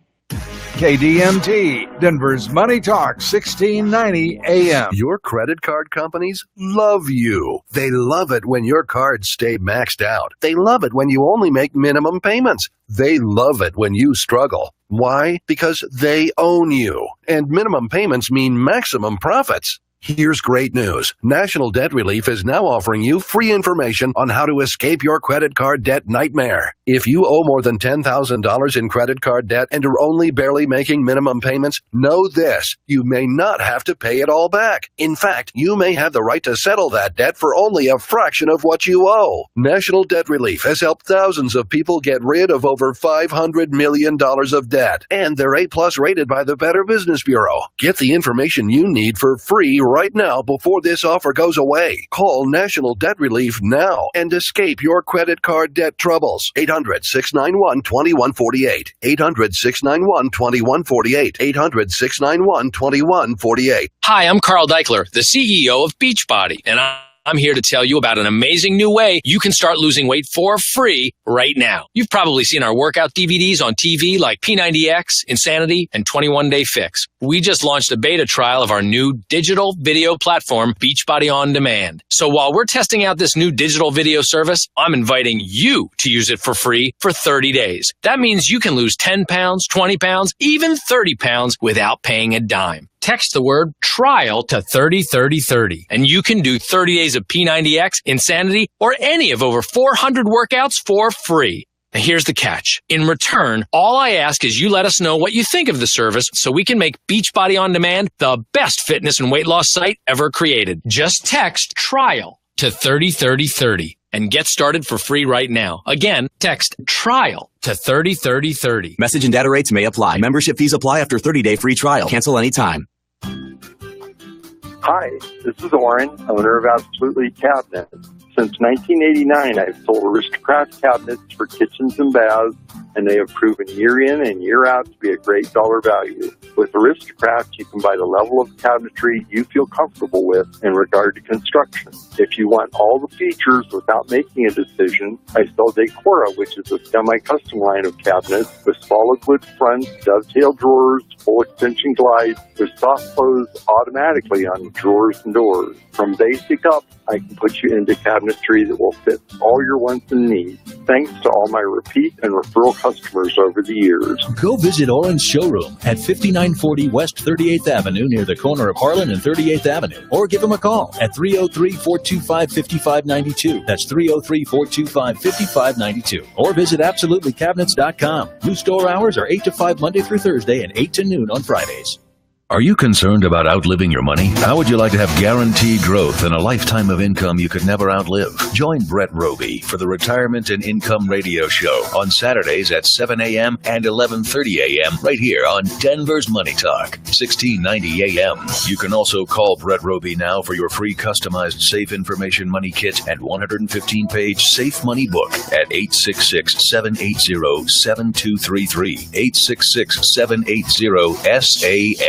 KDMT, Denver's Money Talk, 1690 AM. Your credit card companies love you. They love it when your cards stay maxed out. They love it when you only make minimum payments. They love it when you struggle. Why? Because they own you. And minimum payments mean maximum profits. Here's great news. National Debt Relief is now offering you free information on how to escape your credit card debt nightmare. If you owe more than $10,000 in credit card debt and are only barely making minimum payments, know this: you may not have to pay it all back. In fact, you may have the right to settle that debt for only a fraction of what you owe. National Debt Relief has helped thousands of people get rid of over $500 million of debt, and they're A+ rated by the Better Business Bureau. Get the information you need for free right now before this offer goes away. Call National Debt Relief now and escape your credit card debt troubles. 800-691-2148. 800-691-2148. 800-691-2148. Hi, I'm Carl Deichler, the CEO of Beachbody, and I'm here to tell you about an amazing new way you can start losing weight for free right now. You've probably seen our workout DVDs on TV like P90X, Insanity, and 21 Day Fix. We just launched a beta trial of our new digital video platform, Beachbody On Demand. So while we're testing out this new digital video service, I'm inviting you to use it for free for 30 days. That means you can lose 10 pounds, 20 pounds, even 30 pounds without paying a dime. Text the word TRIAL to 303030, and you can do 30 days of P90X, Insanity, or any of over 400 workouts for free. Now here's the catch. In return, all I ask is you let us know what you think of the service so we can make Beachbody On Demand the best fitness and weight loss site ever created. Just text TRIAL to 303030 and get started for free right now. Again, text TRIAL to 303030. Message and data rates may apply. Membership fees apply after 30-day free trial. Cancel anytime. Hi, this is Oren, owner of Absolutely Cabinets. Since 1989, I've sold Aristocrat cabinets for kitchens and baths, and they have proven year in and year out to be a great dollar value. With Aristocrat, you can buy the level of cabinetry you feel comfortable with in regard to construction. If you want all the features without making a decision, I sell Decora, which is a semi-custom line of cabinets with solid wood fronts, dovetail drawers, full extension glides, with soft close automatically on drawers and doors. From basic up, I can put you into cabinetry that will fit all your wants and needs. Thanks to all my repeat and referral customers over the years. Go visit Orange Showroom at 5940 West 38th Avenue near the corner of Harlan and 38th Avenue. Or give them a call at 303-425-5592. That's 303-425-5592. Or visit AbsolutelyCabinets.com. New store hours are 8 to 5 Monday through Thursday and 8 to noon on Fridays. Are you concerned about outliving your money? How would you like to have guaranteed growth and a lifetime of income you could never outlive? Join Brett Roby for the Retirement and Income Radio Show on Saturdays at 7 a.m. and 11:30 a.m. right here on Denver's Money Talk, 1690 a.m. You can also call Brett Roby now for your free customized Safe Information Money Kit and 115-page Safe Money Book at 866-780-7233,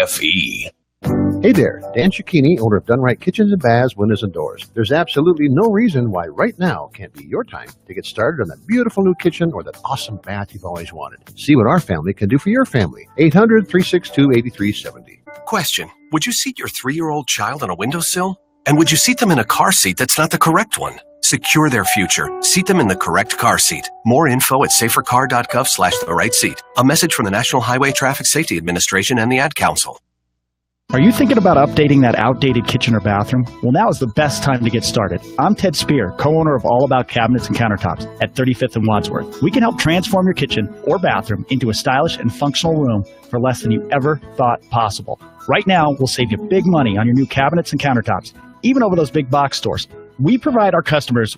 866-780-SAFE. Hey there, Dan Cicchini, owner of Done Right Kitchens and Baths, Windows and Doors. There's absolutely no reason why right now can't be your time to get started on that beautiful new kitchen or that awesome bath you've always wanted. See what our family can do for your family. 800-362-8370. Question: would you seat your 3-year-old child on a windowsill? And would you seat them in a car seat that's not the correct one? Secure their future. Seat them in the correct car seat. More info at safercar.gov/the-right-seat. A message from the National Highway Traffic Safety Administration and the Ad Council. Are you thinking about updating that outdated kitchen or bathroom? Well, now is the best time to get started. I'm Ted Spear, co-owner of All About Cabinets and Countertops at 35th and Wadsworth. We can help transform your kitchen or bathroom into a stylish and functional room for less than you ever thought possible. Right now, we'll save you big money on your new cabinets and countertops, even over those big box stores. We provide our customers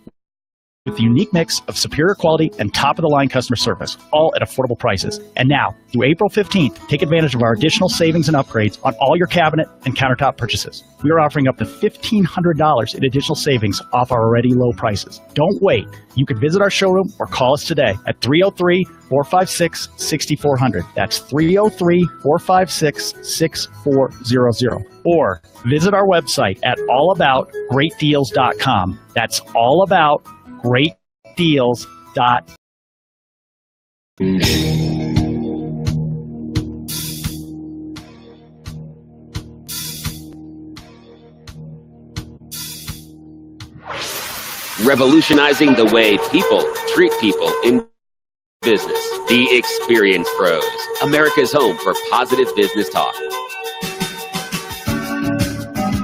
with the unique mix of superior quality and top-of-the-line customer service, all at affordable prices. And now, through April 15th, take advantage of our additional savings and upgrades on all your cabinet and countertop purchases. We are offering up to $1,500 in additional savings off our already low prices. Don't wait. You can visit our showroom or call us today at 303-456-6400. That's 303-456-6400. Or visit our website at allaboutgreatdeals.com. That's allaboutgreatdeals.com. Revolutionizing the way people treat people in business. The Experience Pros, America's home for positive business talk.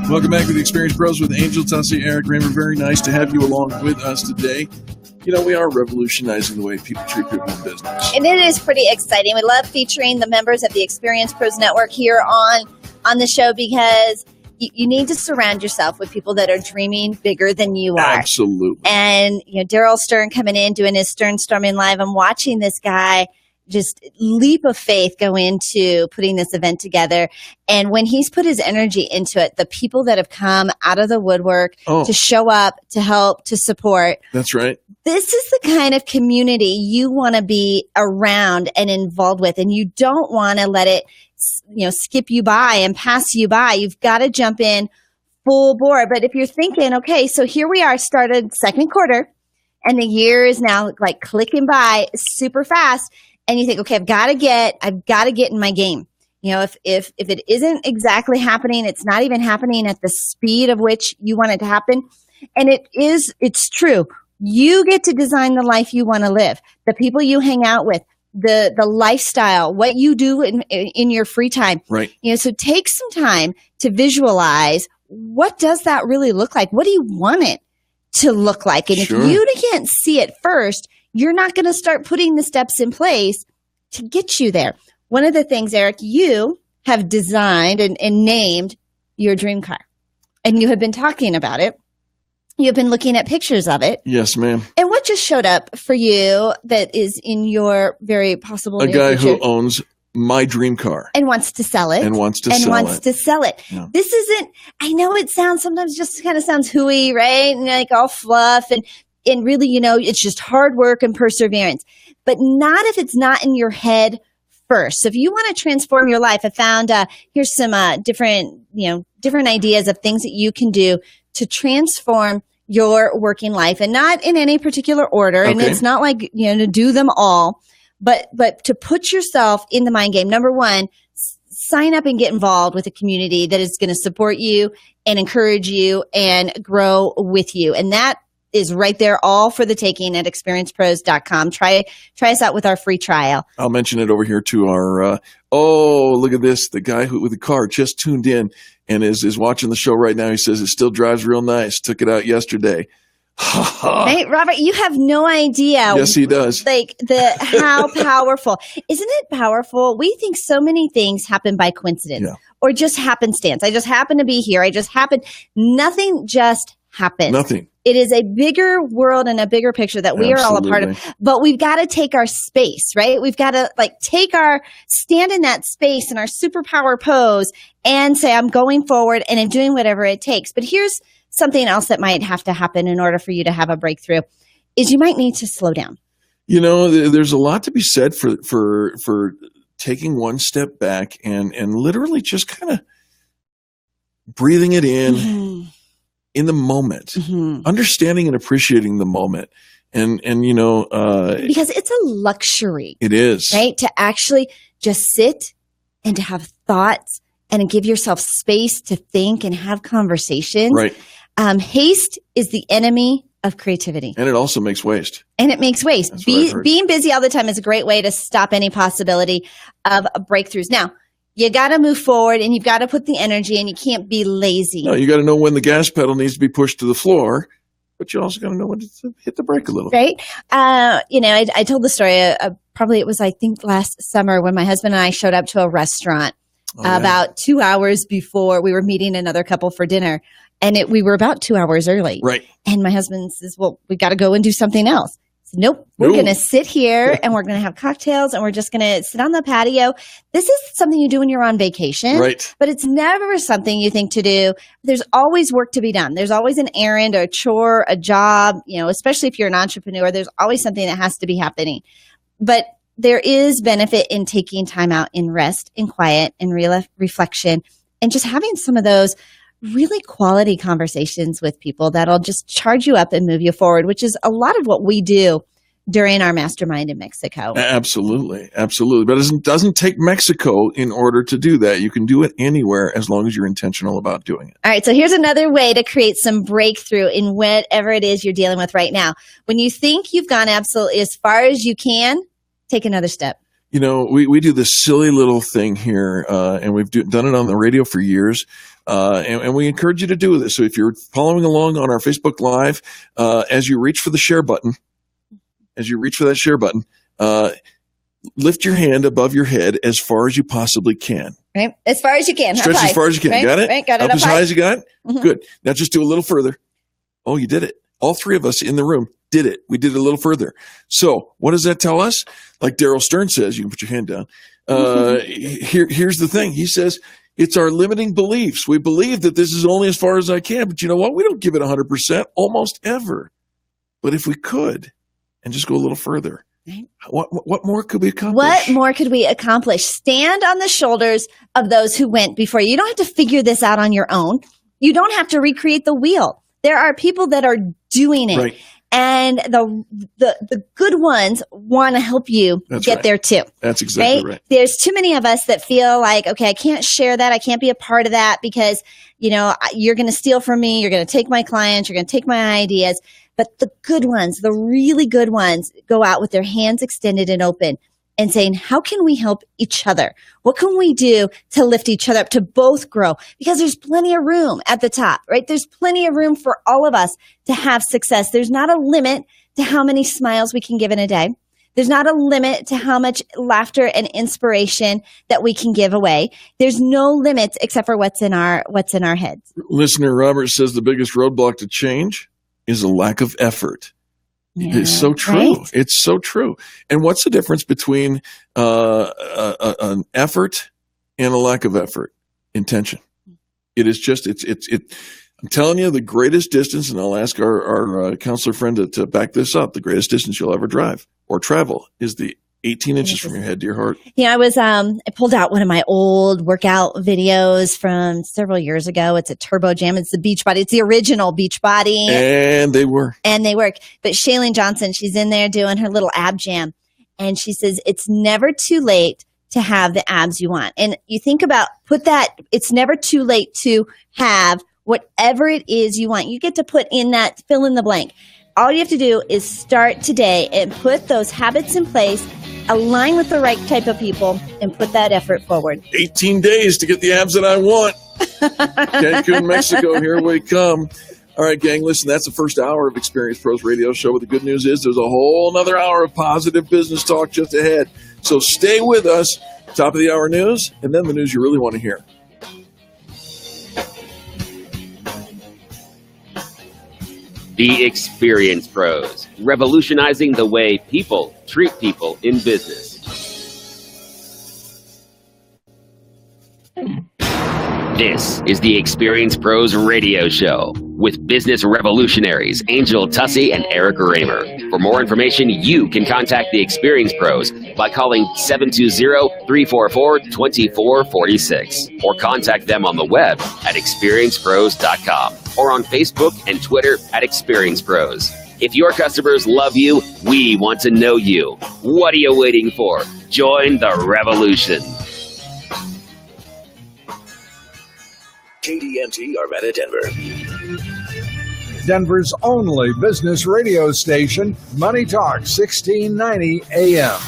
Welcome back to the Experience Pros with Angel Tussey, Eric Kramer. Very nice to have you along with us today. You know, we are revolutionizing the way people treat people in business. And it is pretty exciting. We love featuring the members of the Experience Pros Network here on the show because you need to surround yourself with people that are dreaming bigger than you are. Absolutely. And, you know, Daryl Stern coming in, doing his Stern Storming Live. I'm watching this guy just leap of faith go into putting this event together. And when he's put his energy into it, the people that have come out of the woodwork to show up, to help, to support. That's right. This is the kind of community you want to be around and involved with. And you don't want to let it, you know, skip you by and pass you by. You've got to jump in full bore. But if you're thinking, okay, so here we are, started second quarter, and the year is now like clicking by super fast. And you think, okay, I've got to get in my game. You know, if it isn't exactly happening, it's not even happening at the speed of which you want it to happen. And it's true. You get to design the life you want to live, the people you hang out with, the lifestyle, what you do in your free time. Right. You know, so take some time to visualize, what does that really look like? What do you want it to look like? And Sure. if you can't see it first, you're not going to start putting the steps in place to get you there. One of the things, Eric, you have designed and named your dream car, and you have been talking about it. You've been looking at pictures of it. Yes, ma'am. And what just showed up for you that is in your very possible A near guy future? who owns my dream car. And wants to sell it. And wants to sell it. Yeah. This isn't, I know it sounds, sometimes just kind of sounds hooey, right? And like all fluff and really, you know, it's just hard work and perseverance, but not if it's not in your head first. So if you want to transform your life, I found, here's some different ideas of things that you can do to transform your working life, and not in any particular order. Okay. And it's not like, you know, to do them all, but to put yourself in the mind game. Number one, sign up and get involved with a community that is going to support you and encourage you and grow with you. And that is right there, all for the taking at experiencepros.com. Try us out with our free trial. I'll mention it over here to our, look at this. The guy with the car just tuned in and is watching the show right now. He says it still drives real nice. Took it out yesterday. Right, Robert, you have no idea. Yes, he does. Like how powerful. Isn't it powerful? We think so many things happen by coincidence or just happenstance. I just happen to be here. Nothing just happened. Nothing. It is a bigger world and a bigger picture that we are all a part of, but we've got to take our space, right? We've got to stand in that space in our superpower pose and say, I'm going forward and I'm doing whatever it takes. But here's something else that might have to happen in order for you to have a breakthrough is you might need to slow down. You know, there's a lot to be said for taking one step back and literally just kind of breathing it in. In the moment, understanding and appreciating the moment. And you know, because it's a luxury. It is. Right? To actually just sit and to have thoughts and to give yourself space to think and have conversations. Right. Haste is the enemy of creativity. And it also makes waste. And it makes waste. Being busy all the time is a great way to stop any possibility of breakthroughs. Now, you got to move forward and you've got to put the energy, and you can't be lazy. No, you got to know when the gas pedal needs to be pushed to the floor, but you also got to know when to hit the brake a little. Right. You know, I told the story, probably it was, I think, last summer when my husband and I showed up to a restaurant about 2 hours before we were meeting another couple for dinner. And we were about 2 hours early. Right. And my husband says, well, we got to go and do something else. I said, nope, we're going to sit here and we're going to have cocktails and we're just going to sit on the patio. This is something you do when you're on vacation. Right. But it's never something you think to do. There's always work to be done. There's always an errand, a chore, a job, especially if you're an entrepreneur, there's always something that has to be happening. But there is benefit in taking time out in rest, in quiet, in reflection, and just having some of those really quality conversations with people that'll just charge you up and move you forward, which is a lot of what we do during our mastermind in Mexico. Absolutely. Absolutely. But it doesn't take Mexico in order to do that. You can do it anywhere as long as you're intentional about doing it. All right. So here's another way to create some breakthrough in whatever it is you're dealing with right now. When you think you've gone absolutely as far as you can, take another step. We do this silly little thing here, and we've done it on the radio for years. And we encourage you to do this. So if you're following along on our Facebook Live, as you reach for the share button, lift your hand above your head as far as you possibly can. Right? As far as you can. Stretch as far as you can. Right? Got it? Right? Got it. Up as high as you got? Mm-hmm. Good. Now just do a little further. Oh, you did it. All three of us in the room did it. We did it a little further. So what does that tell us? Like Daryl Stern says, you can put your hand down. Here's the thing. He says, it's our limiting beliefs. We believe that this is only as far as I can, but you know what? We don't give it 100% almost ever. But if we could, and just go a little further, what more could we accomplish? What more could we accomplish? Stand on the shoulders of those who went before you. You don't have to figure this out on your own. You don't have to recreate the wheel. There are people that are doing it. Right. And the good ones want to help you get there too. That's exactly right. There's too many of us that feel like, okay, I can't share that. I can't be a part of that because, you're going to steal from me. You're going to take my clients. You're going to take my ideas. But the good ones, the really good ones, go out with their hands extended and open and saying, how can we help each other? What can we do to lift each other up, to both grow? Because there's plenty of room at the top, right? There's plenty of room for all of us to have success. There's not a limit to how many smiles we can give in a day. There's not a limit to how much laughter and inspiration that we can give away. There's no limits except for what's in our heads. Listener Robert says the biggest roadblock to change is a lack of effort. Yeah, it's so true. Right? It's so true. And what's the difference between an effort and a lack of effort? Intention. It is just, I'm telling you, the greatest distance, and I'll ask our counselor friend to back this up, the greatest distance you'll ever drive or travel is the 18 inches from your head to your heart. I pulled out one of my old workout videos from several years ago. It's a Turbo Jam. It's the Beachbody. It's the original Beachbody. And they work. But Shailene Johnson, she's in there doing her little ab jam. And she says, it's never too late to have the abs you want. And you think about, it's never too late to have whatever it is you want. You get to put in that, fill in the blank. All you have to do is start today and put those habits in place, align with the right type of people, and put that effort forward. 18 days to get the abs that I want. Cancun, Mexico, here we come. All right, gang, listen, that's the first hour of Experience Pros Radio Show. But the good news is there's a whole another hour of positive business talk just ahead. So stay with us. Top of the hour news, and then the news you really want to hear. The Experience Pros, revolutionizing the way people treat people in business. This is the Experience Pros Radio Show with business revolutionaries Angel Tussey and Eric Raymer. For more information, you can contact the Experience Pros by calling 720-344-2446 or contact them on the web at experiencepros.com or on Facebook and Twitter at Experience Pros. If your customers love you, we want to know you. What are you waiting for? Join the revolution. KDNT Arvada, Denver. Denver's only business radio station, Money Talk 1690 AM.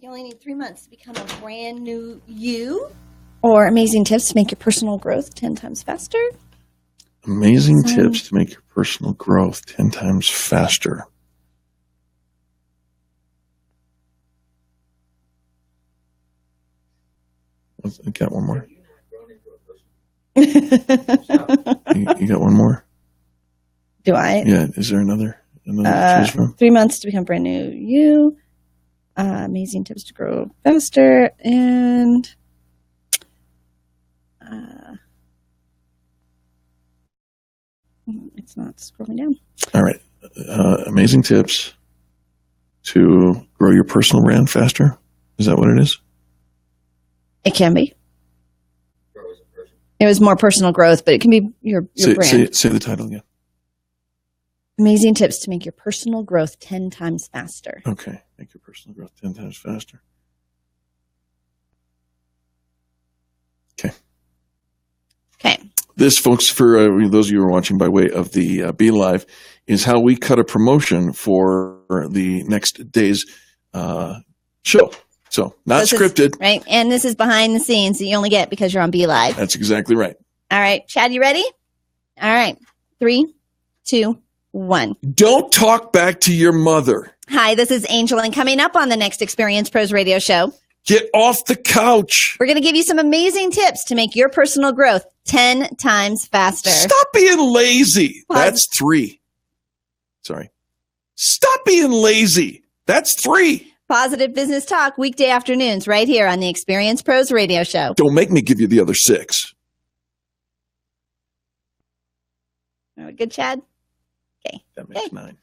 You only need 3 months to become a brand new you. Or amazing tips to make your personal growth 10 times faster. Amazing tips to make your personal growth 10 times faster. I got one more. You got one more? Do I? Yeah. Is there another to choose from? 3 months to become brand new you. Amazing tips to grow faster. And it's not scrolling down. All right. Amazing tips to grow your personal brand faster. Is that what it is? It can be. It was more personal growth, but it can be your brand. Say the title again. Amazing tips to make your personal growth 10 times faster. Okay. Make your personal growth 10 times faster. Okay. Okay. This, folks, for those of you who are watching by way of the Be Live, is how we cut a promotion for the next day's show. So, not scripted. Right. And this is behind the scenes that you only get because you're on Be Live. That's exactly right. All right. Chad, you ready? All right. 3, 2, 1. Don't talk back to your mother. Hi, this is Angel, and coming up on the next Experience Pros radio show, get off the couch. We're going to give you some amazing tips to make your personal growth 10 times faster. Stop being lazy. That's 3. Sorry. Stop being lazy. That's 3. Positive business talk weekday afternoons right here on the Experience Pros radio show. Don't make me give you the other 6. All right, good, Chad? Okay. That makes 9.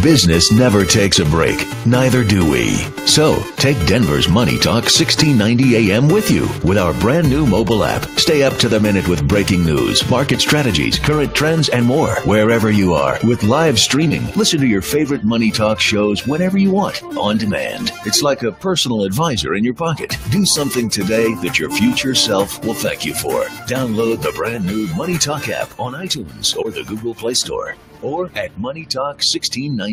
Business never takes a break. Neither do we. So, take Denver's Money Talk 1690 AM with you with our brand new mobile app. Stay up to the minute with breaking news, market strategies, current trends, and more wherever you are. With live streaming, listen to your favorite Money Talk shows whenever you want, on demand. It's like a personal advisor in your pocket. Do something today that your future self will thank you for. Download the brand new Money Talk app on iTunes or the Google Play Store, or at moneytalk1690.com.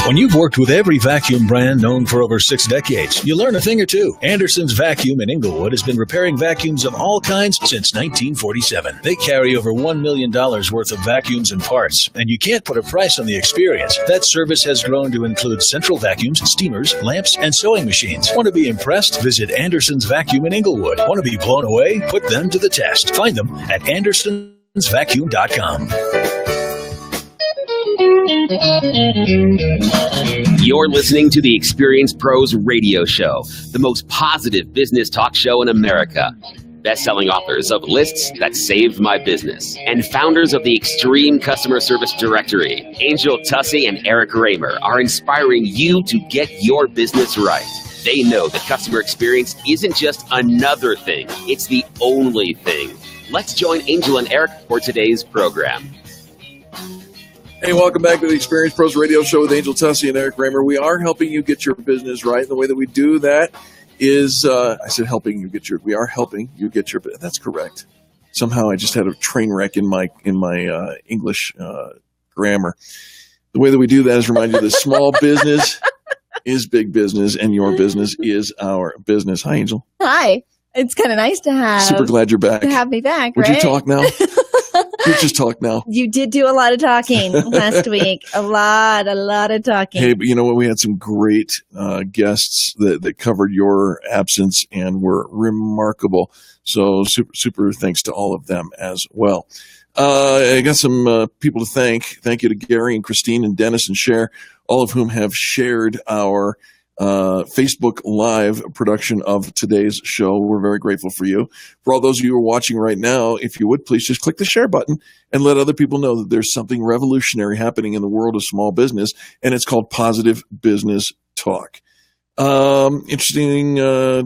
When you've worked with every vacuum brand known for over 6 decades, you learn a thing or two. Anderson's Vacuum in Inglewood has been repairing vacuums of all kinds since 1947. They carry over $1 million worth of vacuums and parts, and you can't put a price on the experience. That service has grown to include central vacuums, steamers, lamps, and sewing machines. Want to be impressed? Visit Anderson's Vacuum in Inglewood. Want to be blown away? Put them to the test. Find them at andersonsvacuum.com. You're listening to the Experience Pros Radio Show, the most positive business talk show in America. Best-selling authors of Lists That Saved My Business and founders of the Extreme Customer Service Directory, Angel Tussey and Eric Raymer, are inspiring you to get your business right. They know that customer experience isn't just another thing, it's the only thing. Let's join Angel and Eric for today's program. Hey, welcome back to the Experience Pros Radio Show with Angel Tussey and Eric Raymer. We are helping you get your business right. And the way that we do that is, I said helping you get we are helping you get your business. That's correct. Somehow I just had a train wreck in my English grammar. The way that we do that is remind you that small business is big business, and your business is our business. Hi, Angel. Hi. It's kind of nice to have. Super glad you're back. To have me back, Would right? you talk now? You just talk now. You did do a lot of talking last week. A lot of talking. Hey, but you know what? We had some great guests that covered your absence and were remarkable. So super thanks to all of them as well. I got some people to thank. Thank you to Gary and Christine and Dennis and Cher, all of whom have shared our Facebook Live production of today's show. We're very grateful for you. For all those of you who are watching right now, if you would please just click the share button and let other people know that there's something revolutionary happening in the world of small business, and it's called Positive Business Talk. Interesting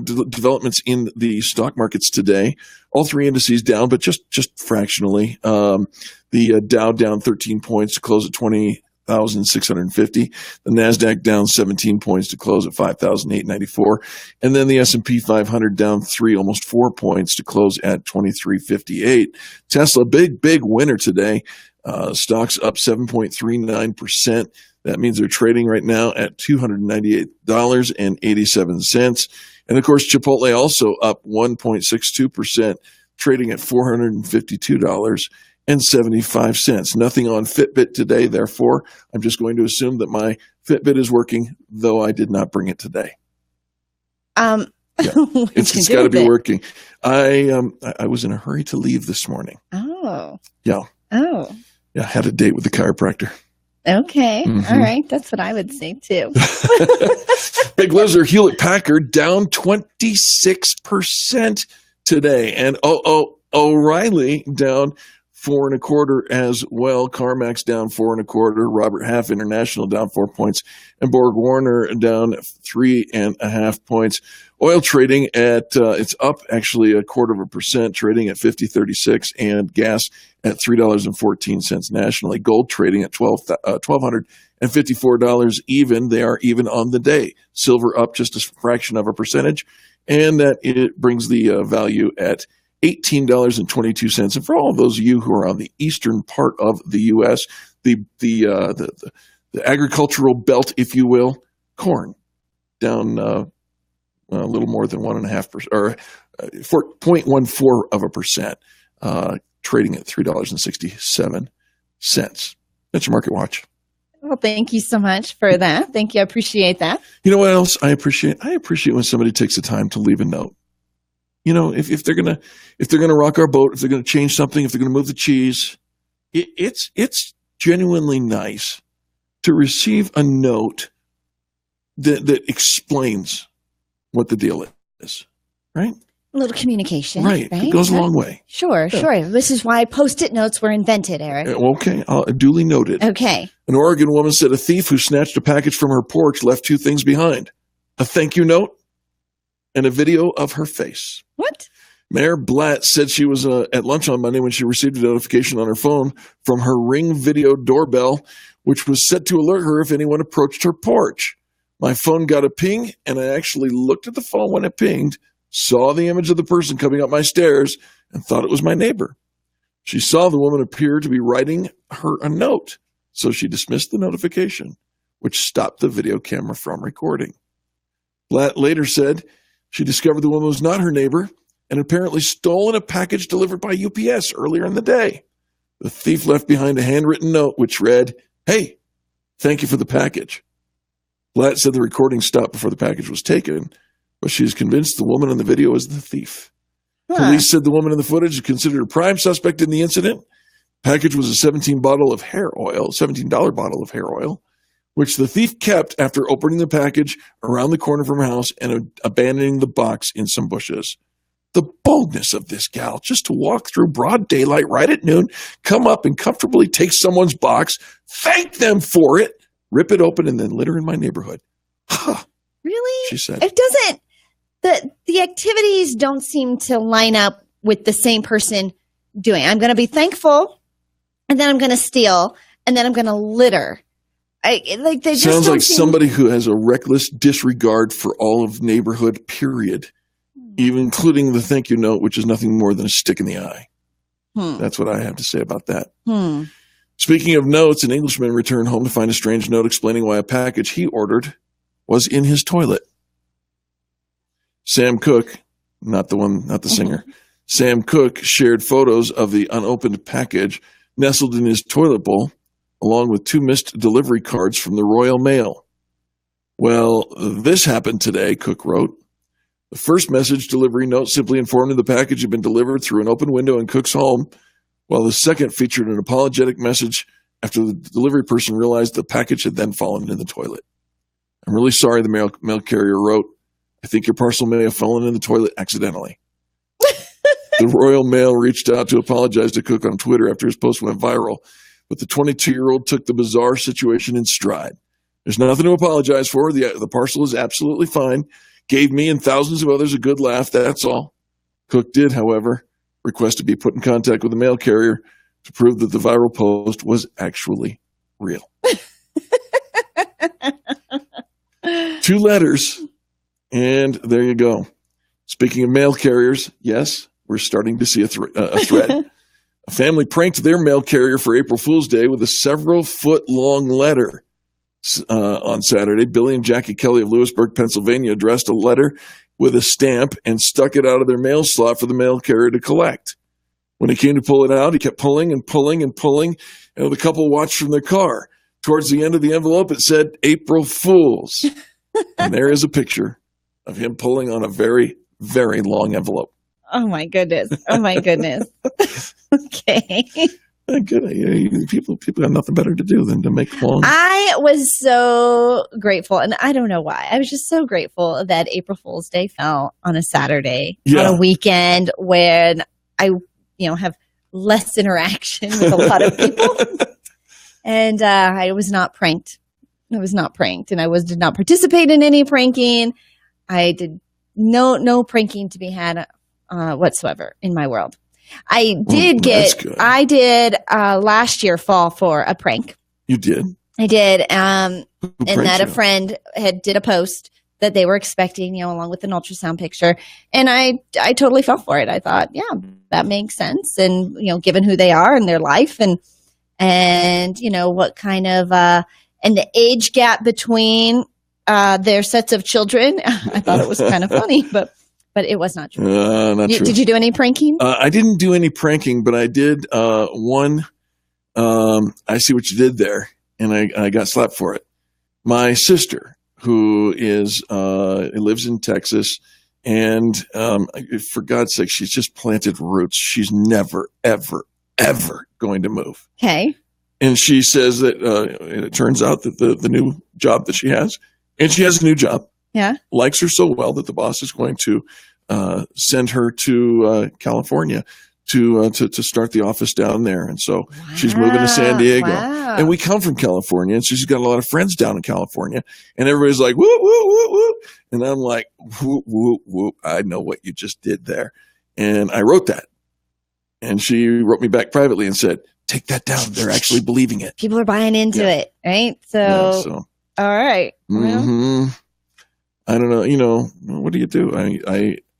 developments in the stock markets today. All three indices down, but just fractionally. The Dow down 13 points to close at 20,650. The NASDAQ down 17 points to close at 5,894. And then the S&P 500 down almost 4 points to close at 2358. Tesla, big winner today. Stocks up 7.39%. That means they're trading right now at $298.87. And of course, Chipotle also up 1.62%, trading at $452.75. Nothing on Fitbit today, therefore, I'm just going to assume that my Fitbit is working, though I did not bring it today. Yeah. It's got to be working. I was in a hurry to leave this morning. Oh. Yeah. Oh. Yeah, I had a date with the chiropractor. Okay. Mm-hmm. All right. That's what I would say, too. Big loser, Hewlett-Packard down 26% today. And O'Reilly down 4 1/4 as well. CarMax down 4 1/4. Robert Half International down 4 points. And Borg Warner down 3.5 points. Oil trading at, it's up actually 0.25%, trading at 50.36, and gas at $3.14 nationally. Gold trading at $1,254 even. They are even on the day. Silver up just a fraction of a percentage, and that it brings the value at $18.22. And for all of those of you who are on the eastern part of the U.S., the agricultural belt, if you will, corn down a little more than 1.5%, or 0.14%, trading at $3.67. That's your Market Watch. Well, thank you so much for that. Thank you. I appreciate that. You know what else I appreciate? I appreciate when somebody takes the time to leave a note. You know, if they're gonna rock our boat, if they're gonna change something, if they're gonna move the cheese, it's genuinely nice to receive a note that explains what the deal is, right? A little communication. Right. It goes a long way. Sure. This is why Post-it notes were invented, Eric. Okay. Duly noted. Okay. An Oregon woman said a thief who snatched a package from her porch left 2 things behind: a thank you note and a video of her face. What? Mayor Blatt said she was at lunch on Monday when she received a notification on her phone from her Ring video doorbell, which was set to alert her if anyone approached her porch. My phone got a ping, and I actually looked at the phone when it pinged, saw the image of the person coming up my stairs, and thought it was my neighbor. She saw the woman appear to be writing her a note, so she dismissed the notification, which stopped the video camera from recording. Blatt later said she discovered the woman was not her neighbor and apparently stolen a package delivered by UPS earlier in the day. The thief left behind a handwritten note which read, "Hey, thank you for the package." Blatt said the recording stopped before the package was taken, but she is convinced the woman in the video is the thief. Police said the woman in the footage is considered a prime suspect in the incident. Package was a $17 bottle of hair oil, which the thief kept after opening the package around the corner from her house and abandoning the box in some bushes. The boldness of this gal, just to walk through broad daylight right at noon, come up and comfortably take someone's box, thank them for it, rip it open, and then litter in my neighborhood. Huh. Really? She said. It doesn't, the activities don't seem to line up with the same person doing. I'm going to be thankful, and then I'm going to steal, and then I'm going to litter. They just sounds don't like somebody who has a reckless disregard for all of neighborhood, period. Even including the thank you note, which is nothing more than a stick in the eye. That's what I have to say about that. Speaking of notes, an Englishman returned home to find a strange note explaining why a package he ordered was in his toilet. Sam Cooke, not the singer, Sam Cooke shared photos of the unopened package nestled in his toilet bowl, along with 2 missed delivery cards from the Royal Mail. Well, this happened today, Cooke wrote. The first message delivery note simply informed him the package had been delivered through an open window in Cooke's home, while the second featured an apologetic message after the delivery person realized the package had then fallen in the toilet. I'm really sorry, the mail carrier wrote. I think your parcel may have fallen in the toilet accidentally. The Royal Mail reached out to apologize to Cooke on Twitter after his post went viral, but the 22-year-old took the bizarre situation in stride. There's nothing to apologize for. The parcel is absolutely fine. Gave me and thousands of others a good laugh, that's all. Cooke did, however, request to be put in contact with the mail carrier to prove that the viral post was actually real. 2 letters, and there you go. Speaking of mail carriers, yes, we're starting to see a thread. A family pranked their mail carrier for April Fool's Day with a several-foot-long letter. On Saturday, Billy and Jackie Kelly of Lewisburg, Pennsylvania, addressed a letter with a stamp and stuck it out of their mail slot for the mail carrier to collect. When he came to pull it out, he kept pulling and pulling and pulling, and the couple watched from their car. Towards the end of the envelope, it said, April Fools. And there is a picture of him pulling on a very, very long envelope. Oh, my goodness. Okay. Good. People have nothing better to do than to make long. I was so grateful, and I don't know why. I was just so grateful that April Fool's Day fell on a Saturday, on a weekend when I, have less interaction with a lot of people, and I was not pranked. and I did not participate in any pranking. I did no pranking to be had whatsoever in my world. I did last year fall for a prank. You did? I did. And that a friend did a post that they were expecting, along with an ultrasound picture. And I totally fell for it. I thought, yeah, that makes sense. And, given who they are and their life and what kind of, and the age gap between their sets of children, I thought it was kind of funny, but it was not true. Not true. Did you do any pranking? I didn't do any pranking, but I did one. I see what you did there, and I got slapped for it. My sister, who lives in Texas, and for God's sake, she's just planted roots. She's never, ever, ever going to move. Okay. And she says that it turns out that the new job that she has, and she has a new job. Yeah. Likes her so well that the boss is going to send her to California to start the office down there. And so she's moving to San Diego. Wow. And we come from California, and so she's got a lot of friends down in California. And everybody's like, whoop, whoop, whoop, whoop. And I'm like, whoop, whoop, whoop. I know what you just did there. And I wrote that. And she wrote me back privately and said, take that down. They're actually believing it. People are buying into it, right? So, all right. Mm-hmm. I don't know. What do you do?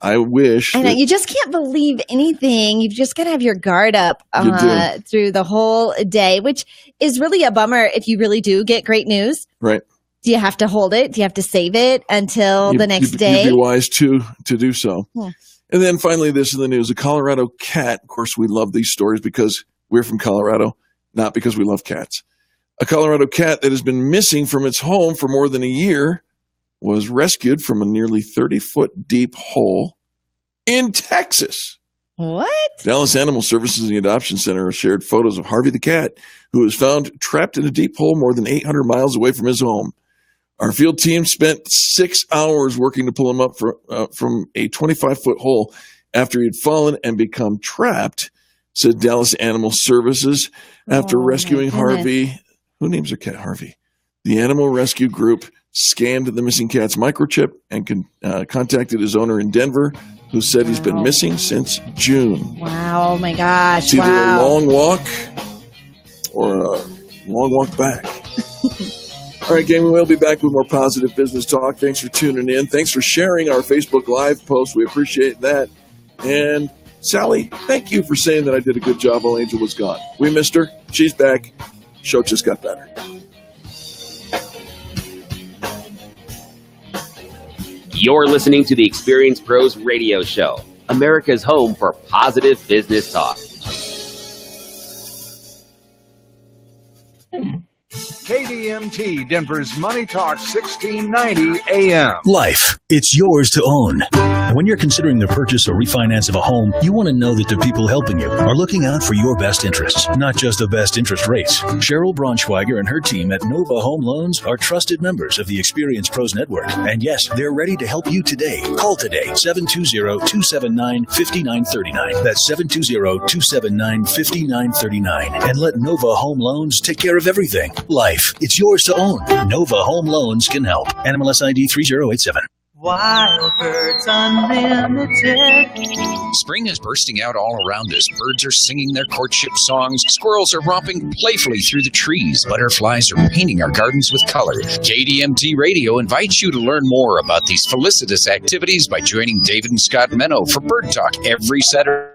I wish. I know you just can't believe anything. You've just got to have your guard up through the whole day, which is really a bummer if you really do get great news. Right. Do you have to hold it? Do you have to save it until the next day? You'd be wise to do so. And then finally, this is the news. A Colorado cat. Of course, we love these stories because we're from Colorado, not because we love cats. A Colorado cat that has been missing from its home for more than a year was rescued from a nearly 30-foot deep hole in Texas. What? Dallas Animal Services and the Adoption Center shared photos of Harvey the cat, who was found trapped in a deep hole more than 800 miles away from his home. Our field team spent 6 hours working to pull him up from a 25-foot hole after he had fallen and become trapped, said Dallas Animal Services. After rescuing Harvey, who names their cat Harvey? The Animal Rescue Group scanned the missing cat's microchip and contacted his owner in Denver, who said he's been missing since June. Wow, oh my gosh. It's either a long walk or a long walk back. All right, gang, we'll be back with more positive business talk. Thanks for tuning in. Thanks for sharing our Facebook Live post. We appreciate that. And Sally, thank you for saying that I did a good job while Angel was gone. We missed her. She's back. Show just got better. You're listening to the Experience Pros Radio Show, America's home for positive business talk. KDMT, Denver's Money Talk 1690 AM. Life, it's yours to own. And when you're considering the purchase or refinance of a home, you want to know that the people helping you are looking out for your best interests, not just the best interest rates. Cheryl Braunschweiger and her team at Nova Home Loans are trusted members of the Experience Pros Network. And yes, they're ready to help you today. Call today, 720-279-5939. That's 720-279-5939. And let Nova Home Loans take care of everything. Life, it's yours to own. Nova Home Loans can help. NMLS ID 3087. Wild Birds Unlimited. Spring is bursting out all around us. Birds are singing their courtship songs. Squirrels are romping playfully through the trees. Butterflies are painting our gardens with color. KDMT Radio invites you to learn more about these felicitous activities by joining David and Scott Menno for Bird Talk every Saturday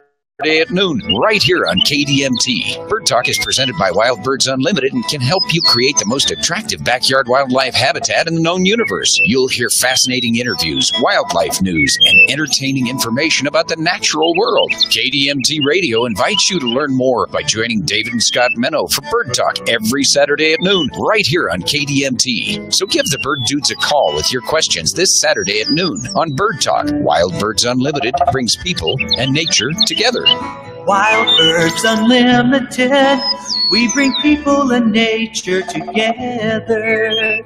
at noon, right here on KDMT. Bird Talk is presented by Wild Birds Unlimited and can help you create the most attractive backyard wildlife habitat in the known universe. You'll hear fascinating interviews, wildlife news, and entertaining information about the natural world. KDMT Radio invites you to learn more by joining David and Scott Menno for Bird Talk every Saturday at noon, right here on KDMT. So give the Bird Dudes a call with your questions this Saturday at noon on Bird Talk. Wild Birds Unlimited brings people and nature together. Wild Birds Unlimited. We bring people and nature together.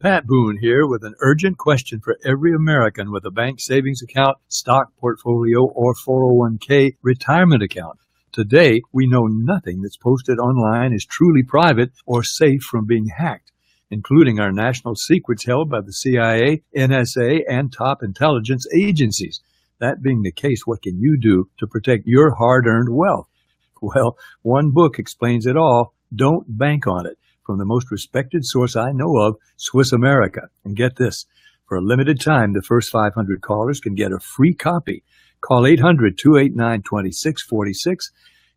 Pat Boone here with an urgent question for every American with a bank savings account, stock portfolio, or 401k retirement account. Today, we know nothing that's posted online is truly private or safe from being hacked, including our national secrets held by the CIA, NSA, and top intelligence agencies. That being the case, what can you do to protect your hard-earned wealth? Well, one book explains it all. Don't bank on it. From the most respected source I know of, Swiss America. And get this, for a limited time, the first 500 callers can get a free copy. Call 800-289-2646,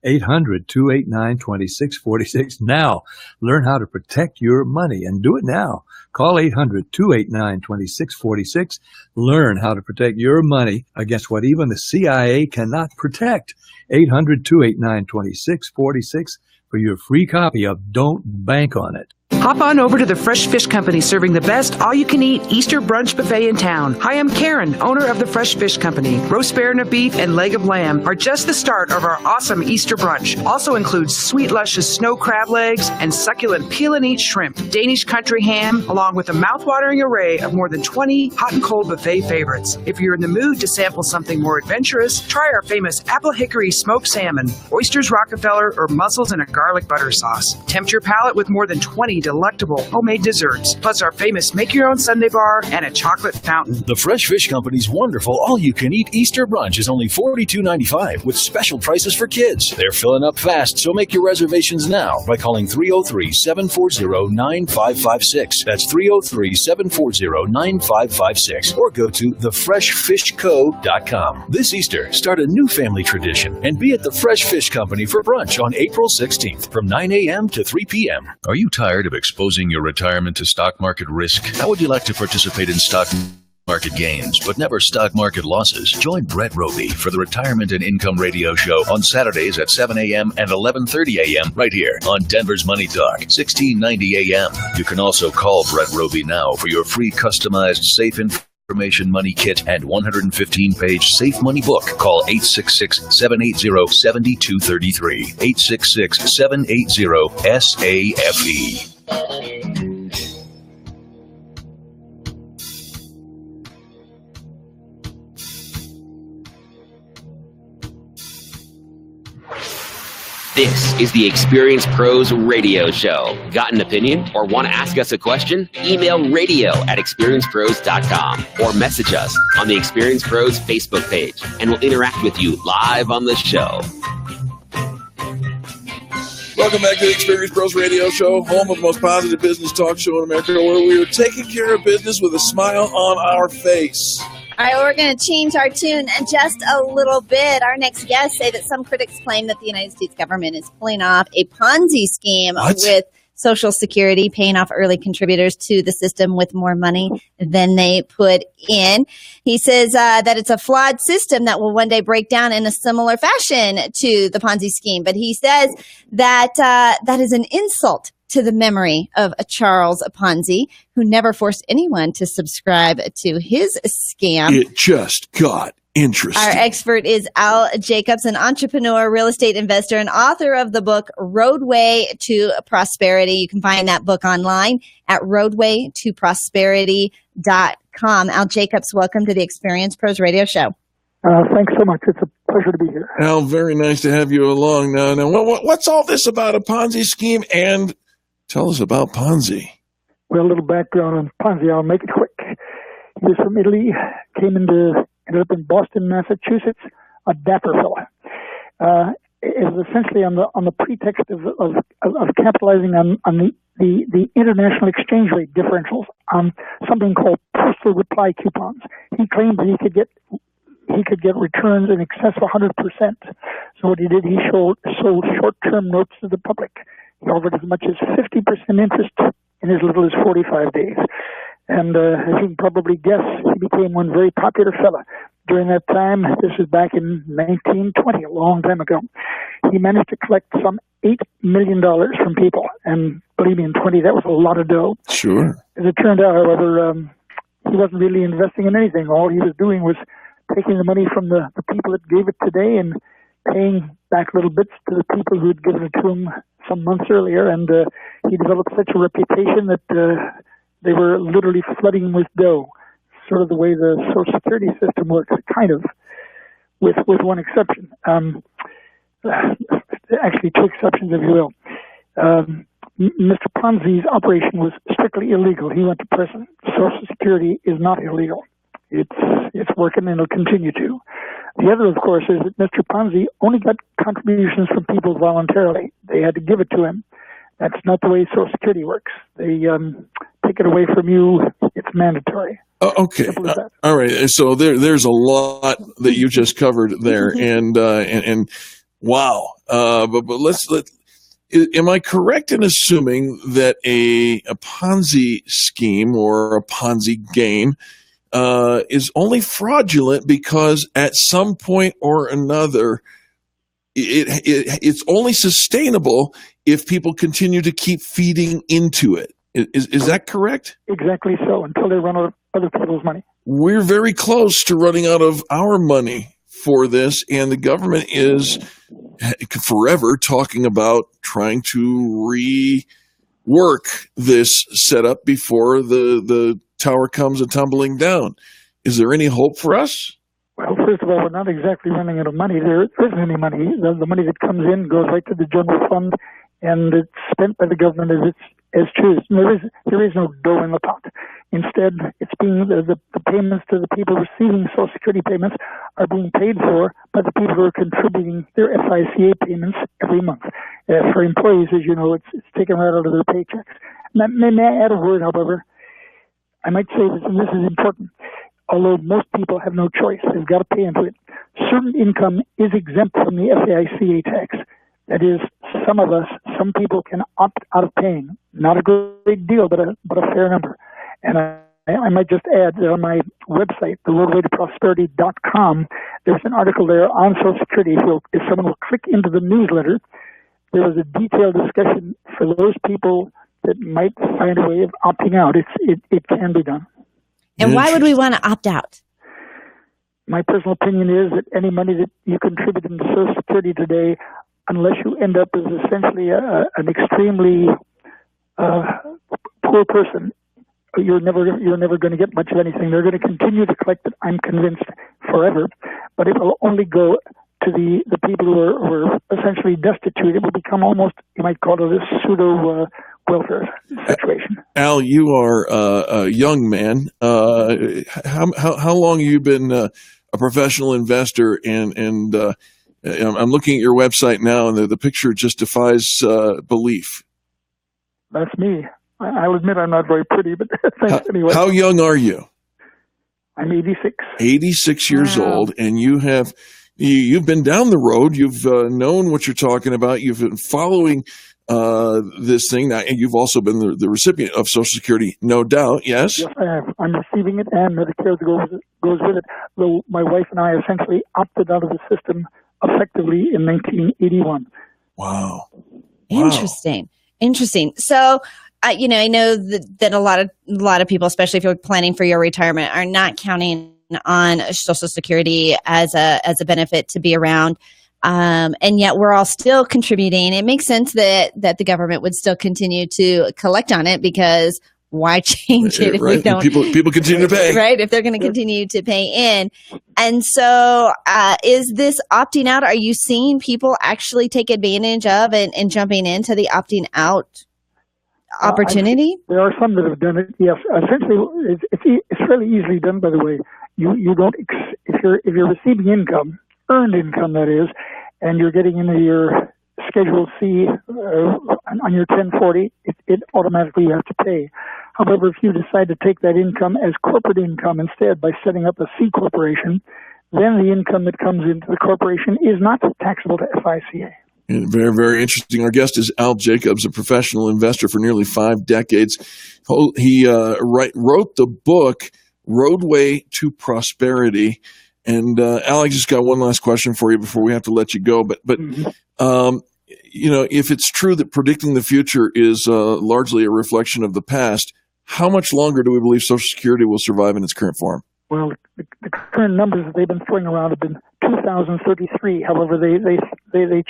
800-289-2646 now. Learn how to protect your money and do it now. Call 800-289-2646. Learn how to protect your money against what even the CIA cannot protect. 800-289-2646 for your free copy of Don't Bank on It. Hop on over to the Fresh Fish Company, serving the best all-you-can-eat Easter brunch buffet in town. Hi, I'm Karen, owner of the Fresh Fish Company. Roast baron of beef and leg of lamb are just the start of our awesome Easter brunch. Also includes sweet, luscious snow crab legs and succulent peel-and-eat shrimp, Danish country ham, along with a mouth-watering array of more than 20 hot and cold buffet favorites. If you're in the mood to sample something more adventurous, try our famous apple hickory smoked salmon, oysters Rockefeller, or mussels in a garlic butter sauce. Tempt your palate with more than 20 delectable homemade desserts, plus our famous make-your-own sundae bar and a chocolate fountain. The Fresh Fish Company's wonderful all-you-can-eat Easter brunch is only $42.95 with special prices for kids. They're filling up fast, so make your reservations now by calling 303-740-9556. That's 303-740-9556. Or go to thefreshfishco.com. This Easter, start a new family tradition and be at the Fresh Fish Company for brunch on April 16th from 9 a.m. to 3 p.m. Are you tired of exposing your retirement to stock market risk? How would you like to participate in stock market gains, but never stock market losses? Join Brett Roby for the Retirement and Income Radio Show on Saturdays at 7 a.m. and 11:30 a.m. right here on Denver's Money Talk, 1690 a.m. You can also call Brett Roby now for your free customized safe information Information Money Kit and 115-page Safe Money book. Call 866-780-7233. 866-780-SAFE. This is the Experience Pros Radio Show. Got an opinion or want to ask us a question? Email radio@experiencepros.com or message us on the Experience Pros Facebook page, and we'll interact with you live on the show. Welcome back to the Experience Pros Radio Show, home of the most positive business talk show in America, where we are taking care of business with a smile on our face. All right, well, we're going to change our tune just a little bit. Our next guests say that some critics claim that the United States government is pulling off a Ponzi scheme with Social Security, paying off early contributors to the system with more money than they put in. He says that it's a flawed system that will one day break down in a similar fashion to the Ponzi scheme. But he says that that is an insult to the memory of Charles Ponzi, who never forced anyone to subscribe to his scam. It just got interesting. Our expert is Al Jacobs, an entrepreneur, real estate investor, and author of the book Roadway to Prosperity. You can find that book online at roadwaytoprosperity.com. Al Jacobs, welcome to the Experience Pros Radio Show. Thanks so much. It's a pleasure to be here. Al, very nice to have you along. Now, what's all this about a Ponzi scheme? And tell us about Ponzi. Well, a little background on Ponzi. I'll make it quick. He was from Italy, ended up in Boston, Massachusetts, a dapper fella. It was essentially on the pretext of capitalizing on the international exchange rate differentials on something called postal reply coupons. He claimed that he could get returns in excess of 100%. So what he did, he sold short-term notes to the public. He offered as much as 50% interest in as little as 45 days. And as you can probably guess, he became one very popular fella. During that time, this was back in 1920, a long time ago, he managed to collect some $8 million from people. And believe me, in 20, that was a lot of dough. Sure. As it turned out, however, he wasn't really investing in anything. All he was doing was taking the money from the people that gave it today and paying back little bits to the people who had given it to him some months earlier. And he developed such a reputation that they were literally flooding him with dough, sort of the way the Social Security system works, kind of, with one exception. Actually, two exceptions, if you will. Mr. Ponzi's operation was strictly illegal. He went to prison. Social Security is not illegal. It's working and it'll continue to. The other, of course, is that Mr. Ponzi only got contributions from people voluntarily. They had to give it to him. That's not the way Social Security works. They take it away from you. It's mandatory. Okay. All right. So there's a lot that you just covered there, and wow. But am I correct in assuming that a Ponzi scheme or a Ponzi game is only fraudulent because at some point or another, it's only sustainable if people continue to keep feeding into it? Is that correct? Exactly so, until they run out of other people's money. We're very close to running out of our money for this, and the government is forever talking about trying to rework this setup before the tower comes tumbling down. Is there any hope for us? Well, first of all, we're not exactly running out of money. There isn't any money. The money that comes in goes right to the general fund, and it's spent by the government as chooses. There is no dough in the pot. Instead, it's being the payments to the people receiving Social Security payments are being paid for by the people who are contributing their FICA payments every month. For employees, as you know, it's taken right out of their paychecks. May I add a word, however? I might say this, and this is important. Although most people have no choice, they've got to pay into it. Certain income is exempt from the FICA tax. That is, some people can opt out of paying. Not a great deal, but a fair number. And I might just add that on my website, theroadwaytoprosperity.com, there's an article there on Social Security. If someone will click into the newsletter, there is a detailed discussion for those people that might find a way of opting out. It can be done. And why would we want to opt out? My personal opinion is that any money that you contribute into Social Security today, unless you end up as essentially an extremely poor person, you're never going to get much of anything. They're going to continue to collect it, I'm convinced, forever, but it will only go to the people who are essentially destitute. It will become almost, you might call it a pseudo welfare situation. Al, you are a young man. How long have you been a professional investor? And I'm looking at your website now, and the picture just defies belief. That's me. I'll admit I'm not very pretty, but thanks anyway. How young are you? I'm 86. 86 years old, and you've been down the road. You've known what you're talking about. You've been following this thing, and you've also been the recipient of Social Security, no doubt. Yes. Yes, I have. I'm receiving it, and Medicare goes with it. Though my wife and I essentially opted out of the system effectively in 1981. Wow. Interesting. So, I know that a lot of people, especially if you're planning for your retirement, are not counting on Social Security as a benefit to be around. And yet we're all still contributing. It makes sense that the government would still continue to collect on it, because why change it if we don't? People continue to pay. Right, if they're going to continue to pay in. And so is this opting out? Are you seeing people actually take advantage of and jumping into the opting out opportunity? There are some that have done it. Yes, essentially, it's fairly easily done. By the way, you don't if you're receiving income, earned income that is, and you're getting into your Schedule C on your 1040, it automatically you have to pay. However, if you decide to take that income as corporate income instead by setting up a C corporation, then the income that comes into the corporation is not taxable to FICA. Very, very interesting. Our guest is Al Jacobs, a professional investor for nearly 5 decades. He wrote the book, Roadway to Prosperity. And Al, I just got one last question for you before we have to let you go. But if it's true that predicting the future is largely a reflection of the past, how much longer do we believe Social Security will survive in its current form? Well, the current numbers that they've been throwing around have been 2033. However, they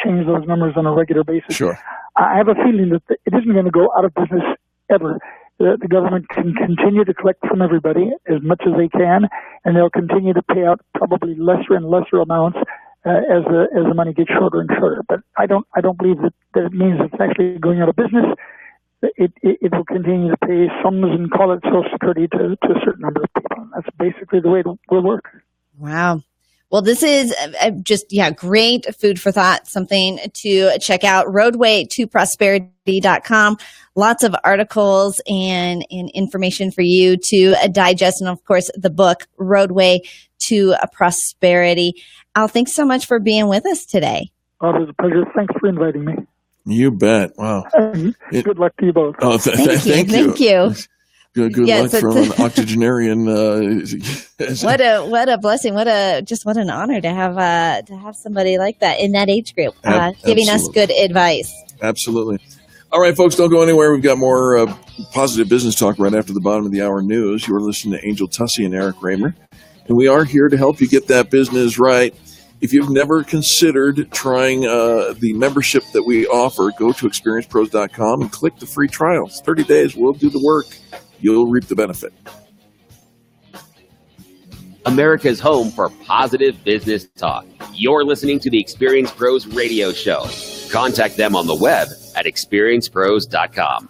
change those numbers on a regular basis. Sure. I have a feeling that it isn't going to go out of business ever. The government can continue to collect from everybody as much as they can, and they'll continue to pay out probably lesser and lesser amounts as the money gets shorter and shorter. But I don't believe that it means it's actually going out of business. It will continue to pay sums and call it Social Security to a certain number of people. That's basically the way it will work. Wow. Well, this is great food for thought, something to check out. Roadway2prosperity.com. Lots of articles and information for you to digest. And of course, the book, Roadway to Prosperity. Al, thanks so much for being with us today. Oh, it was a pleasure. Thanks for inviting me. You bet. Wow. Good luck to you both. Oh, thank you. Good luck from an octogenarian. What a blessing! What an honor to have somebody like that in that age group, giving us good advice. Absolutely. All right, folks, don't go anywhere. We've got more positive business talk right after the bottom of the hour news. You're listening to Angel Tussey and Eric Raymer, and we are here to help you get that business right. If you've never considered trying the membership that we offer, go to experiencepros.com and click the free trial. It's 30 days. We'll do the work. You'll reap the benefit. America's home for positive business talk. You're listening to the Experience Pros radio show. Contact them on the web at experiencepros.com.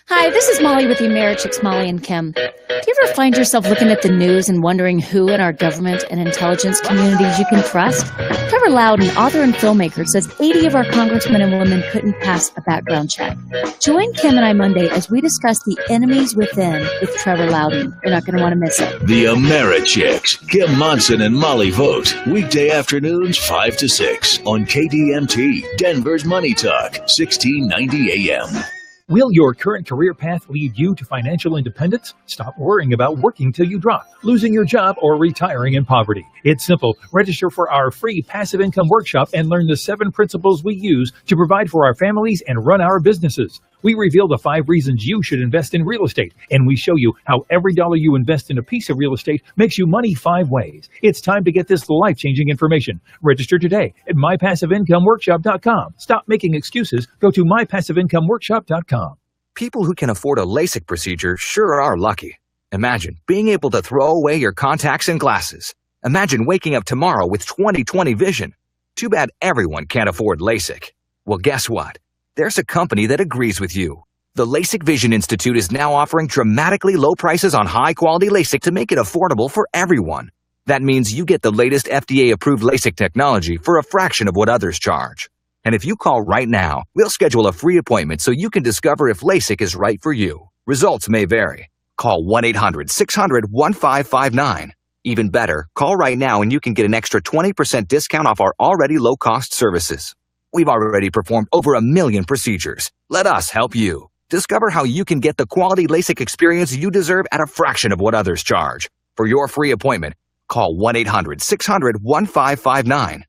Hi, this is Molly with the Americhicks, Molly and Kim. Do you ever find yourself looking at the news and wondering who in our government and intelligence communities you can trust? Trevor Loudon, author and filmmaker, says 80 of our congressmen and women couldn't pass a background check. Join Kim and I Monday as we discuss the enemies within with Trevor Loudon. You're not going to want to miss it. The Americhicks, Kim Monson and Molly Vogt. Weekday afternoons 5 to 6 on KDMT, Denver's Money Talk, 1690 AM. Will your current career path lead you to financial independence? Stop worrying about working till you drop, losing your job, or retiring in poverty. It's simple. Register for our free passive income workshop and learn the 7 principles we use to provide for our families and run our businesses. We reveal the 5 reasons you should invest in real estate, and we show you how every dollar you invest in a piece of real estate makes you money 5 ways. It's time to get this life-changing information. Register today at mypassiveincomeworkshop.com. Stop making excuses. Go to mypassiveincomeworkshop.com. People who can afford a LASIK procedure sure are lucky. Imagine being able to throw away your contacts and glasses. Imagine waking up tomorrow with 20/20 vision. Too bad everyone can't afford LASIK. Well, guess what? There's a company that agrees with you. The LASIK Vision Institute is now offering dramatically low prices on high-quality LASIK to make it affordable for everyone. That means you get the latest FDA-approved LASIK technology for a fraction of what others charge. And if you call right now, we'll schedule a free appointment so you can discover if LASIK is right for you. Results may vary. Call 1-800-600-1559. Even better, call right now and you can get an extra 20% discount off our already low-cost services. We've already performed over 1 million procedures. Let us help you. Discover how you can get the quality LASIK experience you deserve at a fraction of what others charge. For your free appointment, call 1-800-600-1559.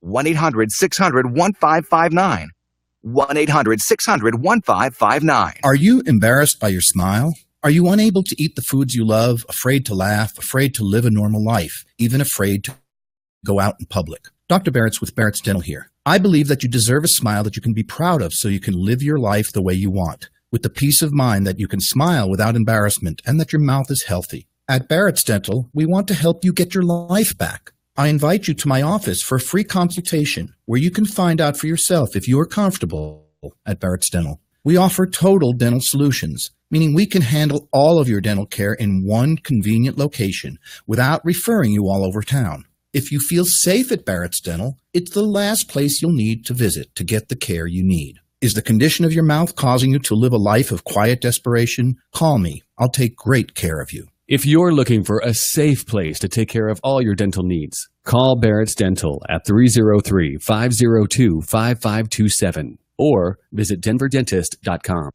1-800-600-1559. 1-800-600-1559. Are you embarrassed by your smile? Are you unable to eat the foods you love, afraid to laugh, afraid to live a normal life, even afraid to go out in public? Dr. Barrett's with Barrett's Dental here. I believe that you deserve a smile that you can be proud of so you can live your life the way you want, with the peace of mind that you can smile without embarrassment and that your mouth is healthy. At Barrett's Dental, we want to help you get your life back. I invite you to my office for a free consultation where you can find out for yourself if you are comfortable at Barrett's Dental. We offer total dental solutions, meaning we can handle all of your dental care in one convenient location without referring you all over town. If you feel safe at Barrett's Dental, it's the last place you'll need to visit to get the care you need. Is the condition of your mouth causing you to live a life of quiet desperation? Call me. I'll take great care of you. If you're looking for a safe place to take care of all your dental needs, call Barrett's Dental at 303-502-5527 or visit denverdentist.com.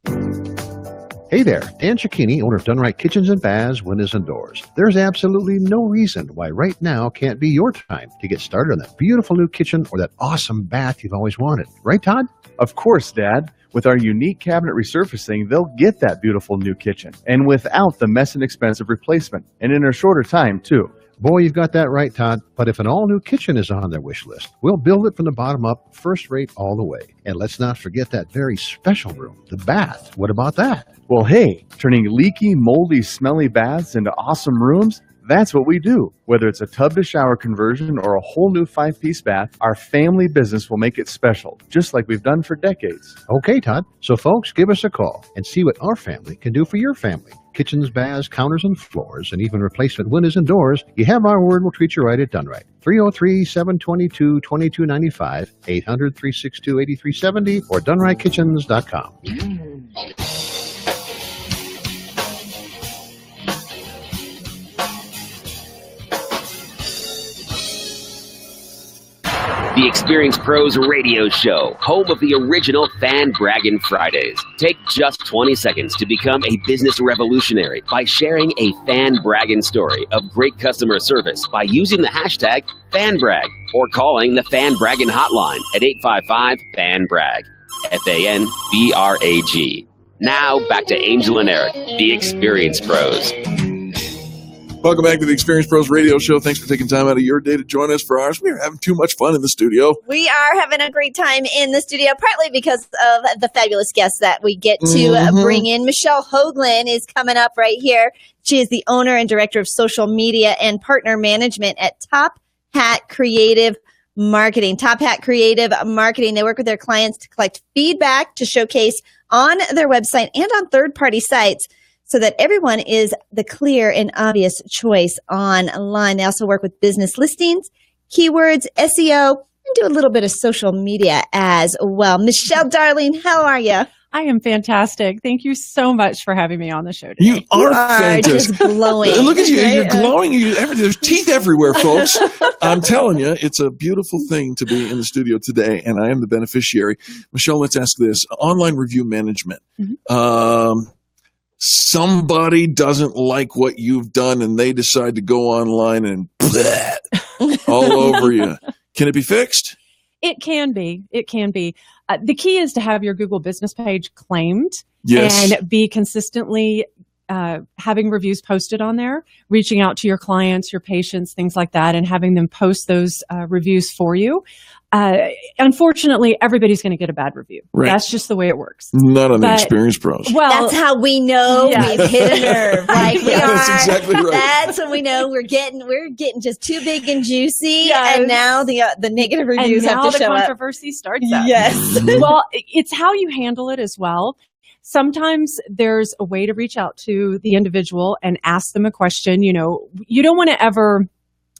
Hey there, Dan Cicchini, owner of Done Right Kitchens and Baths, Windows and Doors. There's absolutely no reason why right now can't be your time to get started on that beautiful new kitchen or that awesome bath you've always wanted. Right, Todd? Of course, Dad. With our unique cabinet resurfacing, they'll get that beautiful new kitchen, and without the mess and expensive replacement, and in a shorter time, too. Boy, you've got that right, Todd. But if an all-new kitchen is on their wish list, we'll build it from the bottom up, first rate all the way. And let's not forget that very special room, the bath. What about that? Well, hey, turning leaky, moldy, smelly baths into awesome rooms, that's what we do. Whether it's a tub-to-shower conversion or a whole new 5-piece bath, our family business will make it special, just like we've done for decades. Okay, Todd. So, folks, give us a call and see what our family can do for your family. Kitchens, baths, counters, and floors, and even replacement windows and doors. You have our word, we'll treat you right at Done Right. 303-722-2295, 800-362-8370, or DoneRightKitchens.com. The Experience Pros Radio Show, home of the original Fan Braggin' Fridays. Take just 20 seconds to become a business revolutionary by sharing a Fan Braggin' story of great customer service by using the hashtag FanBrag or calling the Fan Braggin' hotline at 855-FAN-BRAG, FANBRAG. Now back to Angel and Eric, the Experience Pros. Welcome back to the Experience Pros Radio Show. Thanks for taking time out of your day to join us for ours. We're having too much fun in the studio. We are having a great time in the studio, partly because of the fabulous guests that we get to bring in. Michelle Hoagland is coming up right here. She is the owner and director of social media and partner management at Top Hat Creative Marketing. Top Hat Creative Marketing. They work with their clients to collect feedback to showcase on their website and on third-party sites so that everyone is the clear and obvious choice online. They also work with business listings, keywords, SEO, and do a little bit of social media as well. Michelle, darling, how are you? I am fantastic. Thank you so much for having me on the show today. You are fantastic. Just glowing. Look at you. You're glowing. There's teeth everywhere, folks. I'm telling you, it's a beautiful thing to be in the studio today, and I am the beneficiary. Michelle, let's ask this. Online review management. Somebody doesn't like what you've done, and they decide to go online and all over you. Can it be fixed? It can be. It can be. The key is to have your Google business page claimed and be consistently having reviews posted on there, reaching out to your clients, your patients, things like that, and having them post those reviews for you. Unfortunately, everybody's going to get a bad review. Right. That's just the way it works. Not on the Experienced Pros. Well, that's how we know we've hit a nerve. Like that's exactly right. That's when we know we're getting just too big and juicy, and now the negative reviews have to show up. And now the controversy starts up. Yes. Well, it's how you handle it as well. Sometimes there's a way to reach out to the individual and ask them a question. You know, you don't want to ever,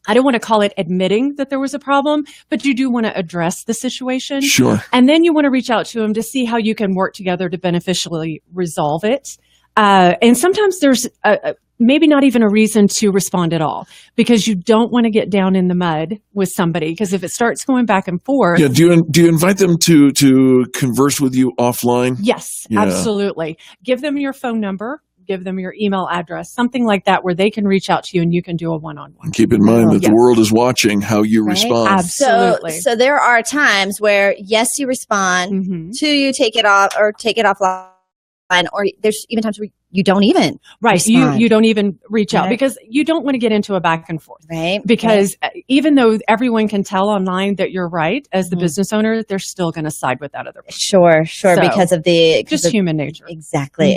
I don't want to call it admitting that there was a problem, but you do want to address the situation. Sure. And then you want to reach out to them to see how you can work together to beneficially resolve it. And sometimes there's maybe not even a reason to respond at all, because you don't want to get down in the mud with somebody, because if it starts going back and forth. Yeah. Do you invite them to converse with you offline? Yes, absolutely. Give them your phone number, give them your email address, something like that, where they can reach out to you and you can do a one-on-one. Keep in mind that the world is watching how you respond. Absolutely. So there are times where, yes, you respond, two, you take it off or take it offline, or there's even times where you don't even respond. You don't even reach out, because you don't want to get into a back and forth. Right. Because even though everyone can tell online that you're right as the business owner, they're still going to side with that other person. Sure, so, because of just human nature. Exactly.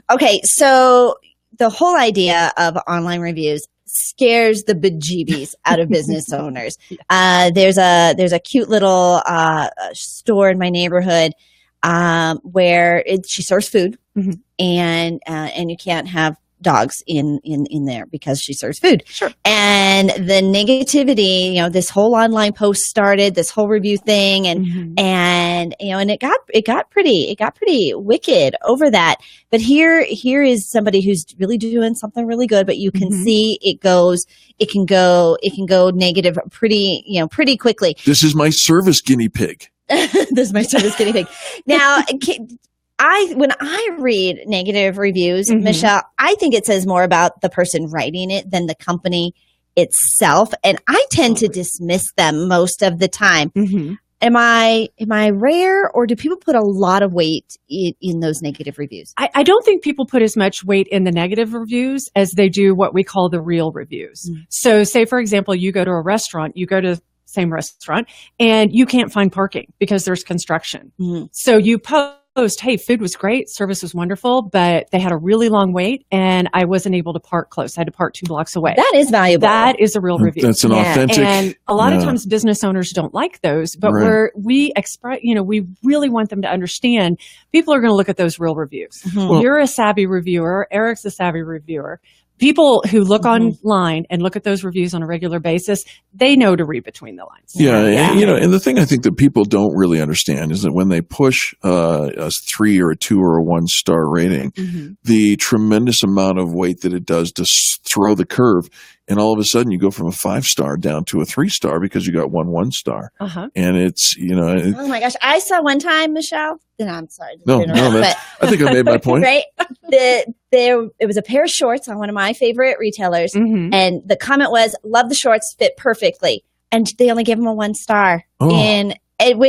Okay, so the whole idea of online reviews scares the bejeebies out of business owners. There's a cute little store in my neighborhood where she serves food, and you can't have dogs in there because she serves food. Sure. And the negativity, this whole online post started, this whole review thing, and and it got pretty wicked over that. But here is somebody who's really doing something really good, but you can see it can go negative pretty quickly. This is my service guinea pig. This is my service guinea pig. Now, when I read negative reviews, Michelle, I think it says more about the person writing it than the company itself, and I tend to dismiss them most of the time. Am I rare, or do people put a lot of weight in those negative reviews? I don't think people put as much weight in the negative reviews as they do what we call the real reviews. So say, for example, you go to a restaurant, same restaurant, and you can't find parking because there's construction. So you post, hey, food was great, service was wonderful, but they had a really long wait and I wasn't able to park close. I had to park 2 blocks away. That is valuable. That is a real review. That's an authentic. And a lot of times business owners don't like those, but we really want them to understand people are going to look at those real reviews. You're a savvy reviewer. Eric's a savvy reviewer. People who look online and look at those reviews on a regular basis, they know to read between the lines. And the thing I think that people don't really understand is that when they push a 3 or a 2 or a 1-star rating, the tremendous amount of weight that it does to throw the curve, and all of a sudden you go from a 5-star down to a 3-star because you got 1 1-star. And it's, oh my gosh. I saw one time, Michelle. I'm sorry. I think I made my point. Right? It was a pair of shorts on one of my favorite retailers, and the comment was, love the shorts, fit perfectly. And they only gave them a 1-star.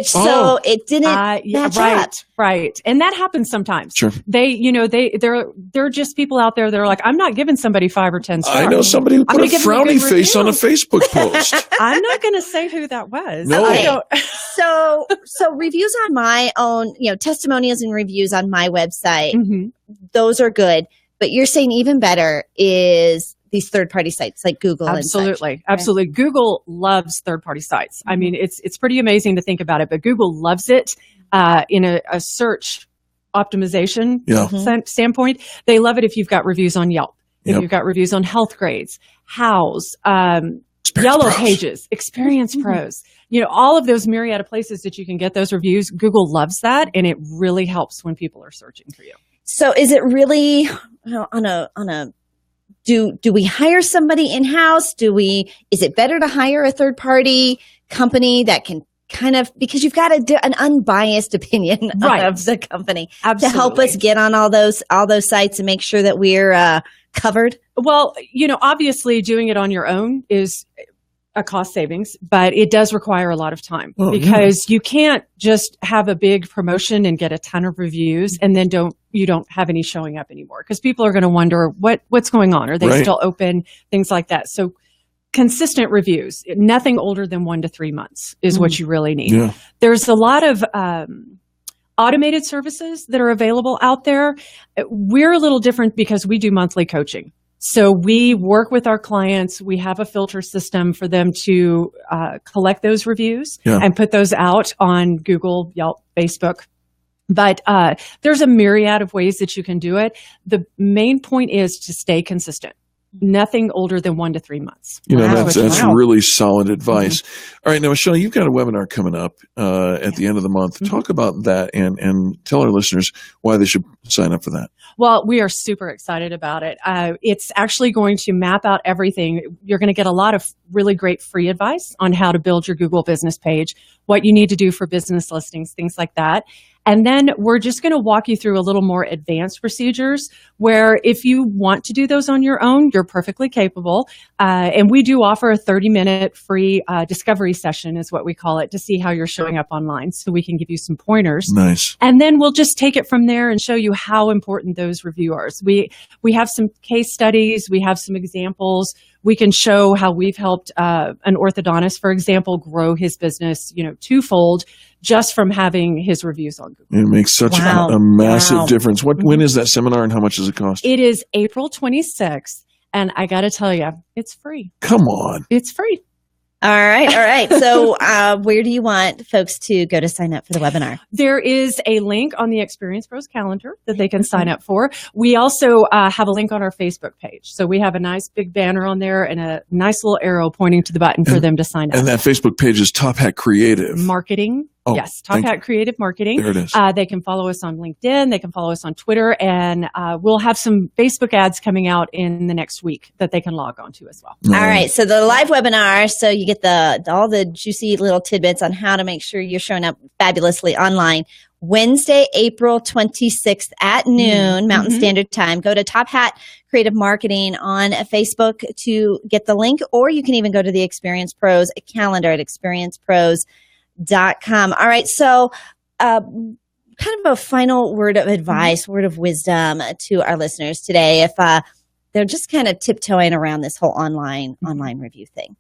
So it didn't match up. Right. And that happens sometimes. Sure. They're just people out there that are like, I'm not giving somebody 5 or 10 stars. I know somebody who put a frowny face on a Facebook post. I'm not going to say who that was. No. Okay. So reviews on my own, testimonials and reviews on my website, those are good. But you're saying even better is these third-party sites like Google. Absolutely. Google loves third-party sites. I mean, it's pretty amazing to think about it, but Google loves it in a search optimization standpoint. They love it if you've got reviews on Yelp, if you've got reviews on Health Grades, Houzz, Yellow Pages, Experience Pros, all of those myriad of places that you can get those reviews. Google loves that, and it really helps when people are searching for you. So is it really do we hire somebody in-house? Is it better to hire a third party company that can kind of, because you've got an unbiased opinion of the company to help us get on all those sites and make sure that we're covered? Well, obviously doing it on your own is a cost savings, but it does require a lot of time because you can't just have a big promotion and get a ton of reviews and then you don't have any showing up anymore, because people are going to wonder what's going on. Are they still open? Things like that. So consistent reviews, nothing older than 1 to 3 months is what you really need. Yeah. There's a lot of automated services that are available out there. We're a little different because we do monthly coaching. So we work with our clients. We have a filter system for them to collect those reviews and put those out on Google, Yelp, Facebook. But there's a myriad of ways that you can do it. The main point is to stay consistent. Nothing older than 1 to 3 months. That's really solid advice. All right, now, Michelle, you've got a webinar coming up at the end of the month. Talk about that and tell our listeners why they should sign up for that. Well, we are super excited about it. It's actually going to map out everything. You're going to get a lot of really great free advice on how to build your Google business page, what you need to do for business listings, things like that. And then we're just going to walk you through a little more advanced procedures where if you want to do those on your own, you're perfectly capable. And we do offer a 30-minute free discovery session is what we call it, to see how you're showing up online, so we can give you some pointers. Nice. And then we'll just take it from there and show you how important those reviewers. We have some case studies. We have some examples. We can show how we've helped an orthodontist, for example, grow his business, twofold just from having his reviews on Google. It makes such a massive difference. When is that seminar and how much does it cost? It is April 26th. And I got to tell you, it's free. Come on. It's free. All right. So where do you want folks to go to sign up for the webinar? There is a link on the Experience Pros calendar that they can sign up for. We also have a link on our Facebook page. So we have a nice big banner on there and a nice little arrow pointing to the button for them to sign up. And that Facebook page is Top Hat Creative Marketing. Oh, yes, Top Hat Creative Marketing. There it is. They can follow us on LinkedIn. They can follow us on Twitter. And we'll have some Facebook ads coming out in the next week that they can log on to as well. All right. So the live webinar, so you get all the juicy little tidbits on how to make sure you're showing up fabulously online. Wednesday, April 26th at noon, Mountain Standard Time. Go to Top Hat Creative Marketing on Facebook to get the link, or you can even go to the Experience Pros calendar at experiencepros.com. All right. So, kind of a final word of advice, word of wisdom to our listeners today, if they're just kind of tiptoeing around this whole online review thing.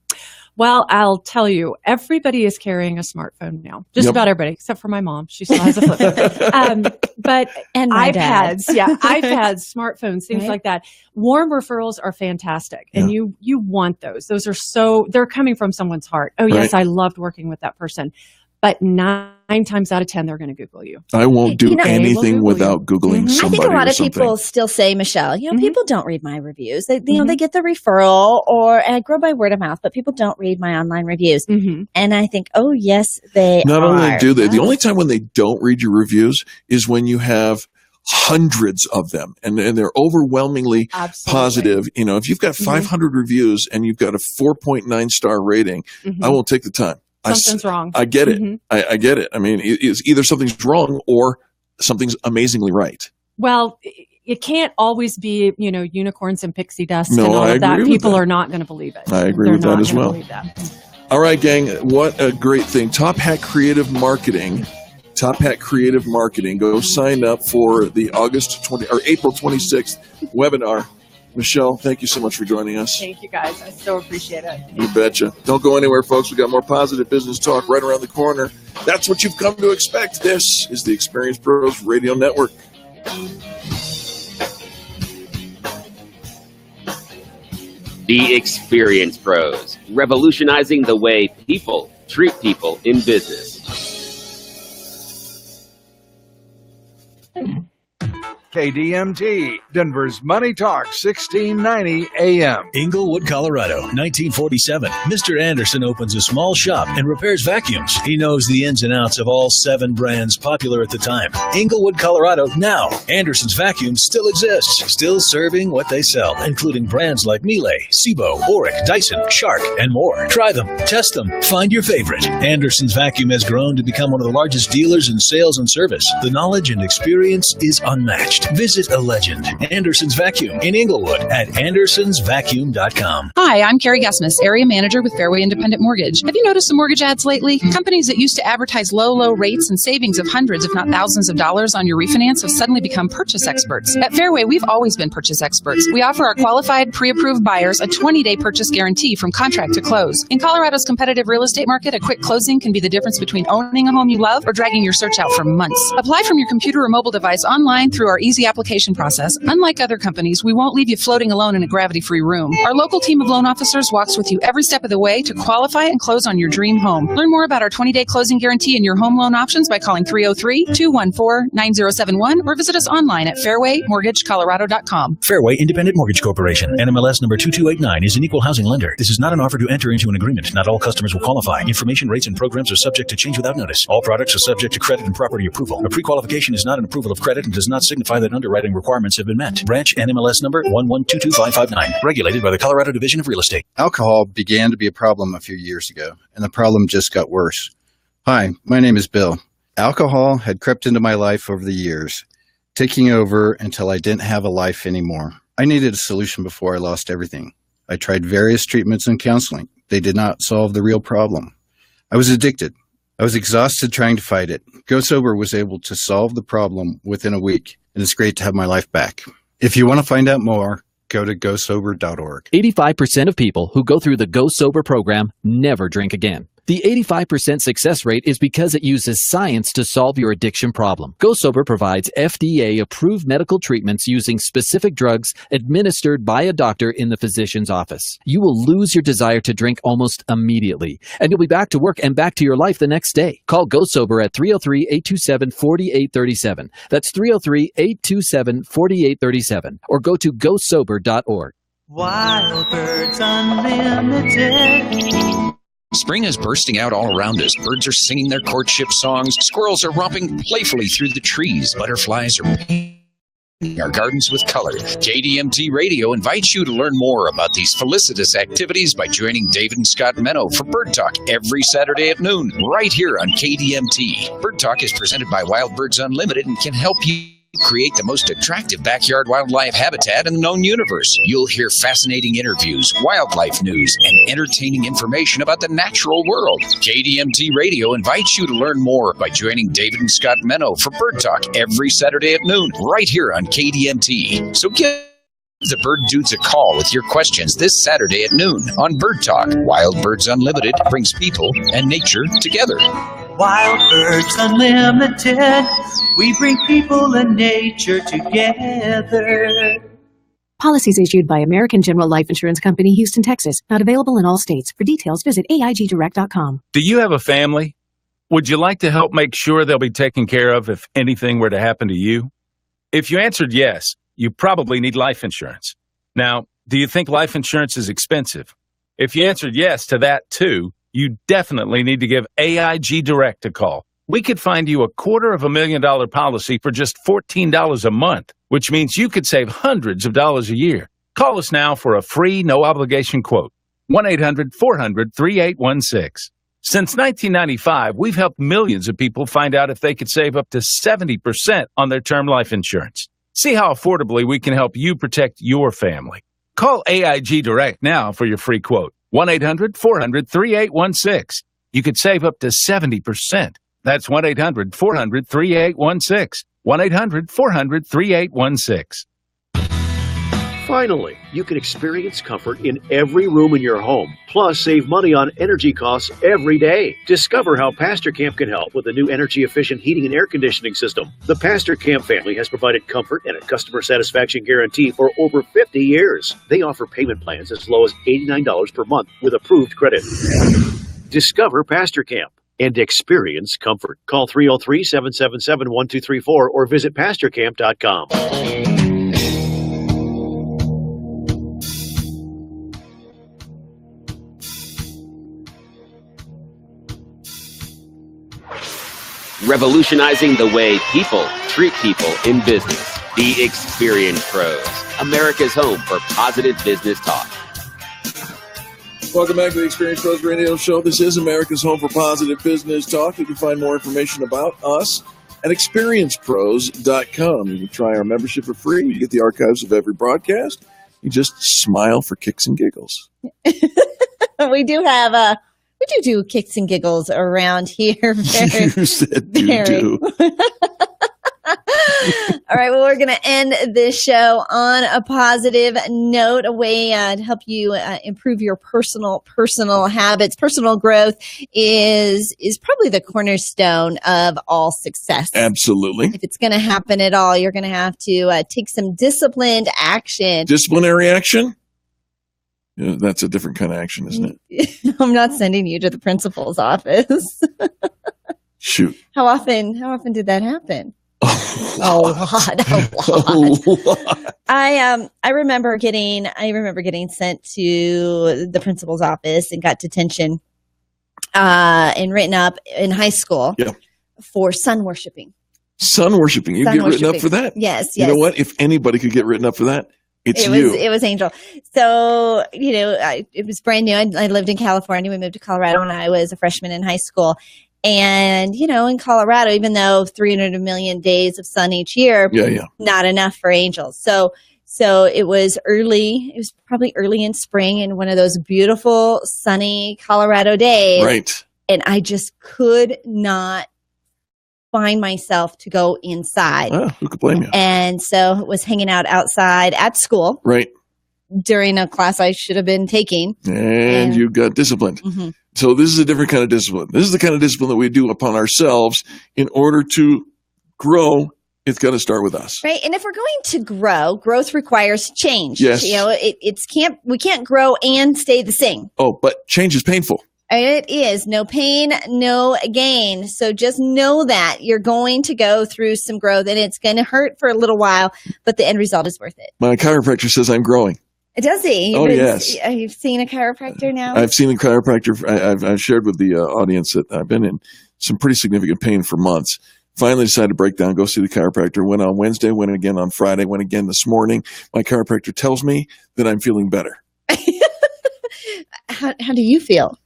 Well, I'll tell you, everybody is carrying a smartphone now. Just about everybody, except for my mom. She still has a flip phone. And iPads, iPads, smartphones, things like that. Warm referrals are fantastic, and you want those. Those are they're coming from someone's heart. Oh, yes, I loved working with that person. But 9 times out of 10, they're going to Google you. I won't do anything without Googling somebody. I think a lot of something. people still say, Michelle, people don't read my reviews. They, they get the referral or I grow by word of mouth, but people don't read my online reviews. And I think, oh, yes, they Not are. only do they, the only time when they don't read your reviews is when you have hundreds of them and they're overwhelmingly positive. If you've got 500 reviews and you've got a 4.9 star rating, I won't take the time. Something's wrong. I get it. I get it. I mean, it's either something's wrong or something's amazingly right. Well, it can't always be, unicorns and pixie dust No, and all I of that. agree with People that. are not going to believe it. I agree They're with that not as gonna well. believe that. All right, gang. What a great thing. Top Hat Creative Marketing. Top Hat Creative Marketing. Go sign up for the April 26th webinar. Michelle, thank you so much for joining us. Thank you, guys. I so appreciate it. You betcha. Don't go anywhere, folks. We got more positive business talk right around the corner. That's what you've come to expect. This is the Experience Pros Radio Network. The Experience Pros, revolutionizing the way people treat people in business. KDMT, Denver's Money Talk, 1690 AM. Inglewood, Colorado, 1947. Mr. Anderson opens a small shop and repairs vacuums. He knows the ins and outs of all 7 brands popular at the time. Inglewood, Colorado, now. Anderson's Vacuums still exists, still serving what they sell, including brands like Miele, Sebo, Auric, Dyson, Shark, and more. Try them, test them, find your favorite. Anderson's Vacuum has grown to become one of the largest dealers in sales and service. The knowledge and experience is unmatched. Visit a legend, Anderson's Vacuum in Inglewood at andersonsvacuum.com. Hi, I'm Carrie Gusmus, Area Manager with Fairway Independent Mortgage. Have you noticed some mortgage ads lately? Companies that used to advertise low rates and savings of hundreds, if not thousands of dollars on your refinance have suddenly become purchase experts. At Fairway, we've always been purchase experts. We offer our qualified, pre-approved buyers a 20-day purchase guarantee from contract to close. In Colorado's competitive real estate market, a quick closing can be the difference between owning a home you love or dragging your search out for months. Apply from your computer or mobile device online through our easy application process. Unlike other companies, we won't leave you floating alone in a gravity-free room. Our local team of loan officers walks with you every step of the way to qualify and close on your dream home. Learn more about our 20-day closing guarantee and your home loan options by calling 303-214-9071 or visit us online at fairwaymortgagecolorado.com. Fairway Independent Mortgage Corporation, NMLS number 2289, is an equal housing lender. This is not an offer to enter into an agreement. Not all customers will qualify. Information, rates, and programs are subject to change without notice. All products are subject to credit and property approval. A pre-qualification is not an approval of credit and does not signify that underwriting requirements have been met. Branch NMLS number 1122559. Regulated by the Colorado Division of Real Estate. Alcohol began to be a problem a few years ago, and the problem just got worse. Hi, my name is Bill. Alcohol had crept into my life over the years, taking over until I didn't have a life anymore. I needed a solution before I lost everything. I tried various treatments and counseling. They did not solve the real problem. I was addicted. I was exhausted trying to fight it. Go Sober was able to solve the problem within a week, and it's great to have my life back. If you want to find out more, go to gosober.org. 85% of people who go through the Go Sober program never drink again. The 85% success rate is because it uses science to solve your addiction problem. Go Sober provides FDA-approved medical treatments using specific drugs administered by a doctor in the physician's office. You will lose your desire to drink almost immediately, and you'll be back to work and back to your life the next day. Call Go Sober at 303-827-4837. That's 303-827-4837. Or go to gosober.org. Wild Birds Unlimited. Spring is bursting out all around us. Birds are singing their courtship songs. Squirrels are romping playfully through the trees. Butterflies are painting our gardens with color. KDMT Radio invites you to learn more about these felicitous activities by joining David and Scott Menno for Bird Talk every Saturday at noon, right here on KDMT. Bird Talk is presented by Wild Birds Unlimited and can help you create the most attractive backyard wildlife habitat in the known universe. You'll hear fascinating interviews, wildlife news, and entertaining information about the natural world. KDMT Radio invites you to learn more by joining David and Scott Menno for Bird Talk every Saturday at noon, right here on KDMT. So give the Bird Dudes a call with your questions this Saturday at noon on Bird Talk. Wild Birds Unlimited brings people and nature together. Wild Birds Unlimited, we bring people and nature together. Policies issued by American General Life Insurance Company, Houston, Texas. Not available in all states. For details, visit AIGdirect.com. Do you have a family? Would you like to help make sure they'll be taken care of if anything were to happen to you? If you answered yes, you probably need life insurance. Now, do you think life insurance is expensive? If you answered yes to that too, you definitely need to give AIG Direct a call. We could find you a $250,000 policy for just $14 a month, which means you could save hundreds of dollars a year. Call us now for a free, no-obligation quote. 1-800-400-3816. Since 1995, we've helped millions of people find out if they could save up to 70% on their term life insurance. See how affordably we can help you protect your family. Call AIG Direct now for your free quote. 1-800-400-3816. You could save up to 70%. That's 1-800-400-3816. 1-800-400-3816. Finally, you can experience comfort in every room in your home, plus save money on energy costs every day. Discover how Pastor Camp can help with a new energy-efficient heating and air conditioning system. The Pastor Camp family has provided comfort and a customer satisfaction guarantee for over 50 years. They offer payment plans as low as $89 per month with approved credit. Discover Pastor Camp. and experience comfort. Call 303-777-1234 or visit pastorcamp.com. Revolutionizing the way people treat people in business. The Experience Pros, America's home for positive business talk. Welcome back to the Experience Pros Radio Show. This is America's home for positive business talk. You can find more information about us at experiencepros.com. You can try our membership for free. You get the archives of every broadcast. You just smile for kicks and giggles. We do have we do kicks and giggles around here. You said do. All right, well, we're going to end this show on a positive note, a way to help you improve your personal habits. Personal growth is probably the cornerstone of all success. Absolutely. If it's going to happen at all, you're going to have to take some disciplined action. Disciplinary action? Yeah, that's a different kind of action, isn't it? I'm not sending you to the principal's office. Shoot. How often did that happen? A lot. I remember getting sent to the principal's office and got detention and written up in high school for sun worshiping. Sun worshiping. You get written up for that? Yes. You know what? If anybody could get written up for that, it was Angel. So, it was brand new. I lived in California. We moved to Colorado when I was a freshman in high school. And, in Colorado, even though 300 million days of sun each year, not enough for angels. So it was probably early in spring in one of those beautiful, sunny Colorado days. Right. And I just could not find myself to go inside. Oh, who could blame you? And so was hanging out outside at school. Right. During a class I should have been taking. And you got disciplined. Mm-hmm. So this is a different kind of discipline. This is the kind of discipline that we do upon ourselves in order to grow. It's got to start with us. Right. And if we're going to grow, growth requires change. Yes. We can't grow and stay the same. Oh, but change is painful. It is. No pain, no gain. So just know that you're going to go through some growth and it's going to hurt for a little while, but the end result is worth it. My chiropractor says I'm growing. Does he? Yes. You've seen a chiropractor now? I've seen a chiropractor. I've shared with the audience that I've been in some pretty significant pain for months. Finally decided to break down, go see the chiropractor. Went on Wednesday, went again on Friday, went again this morning. My chiropractor tells me that I'm feeling better. How do you feel?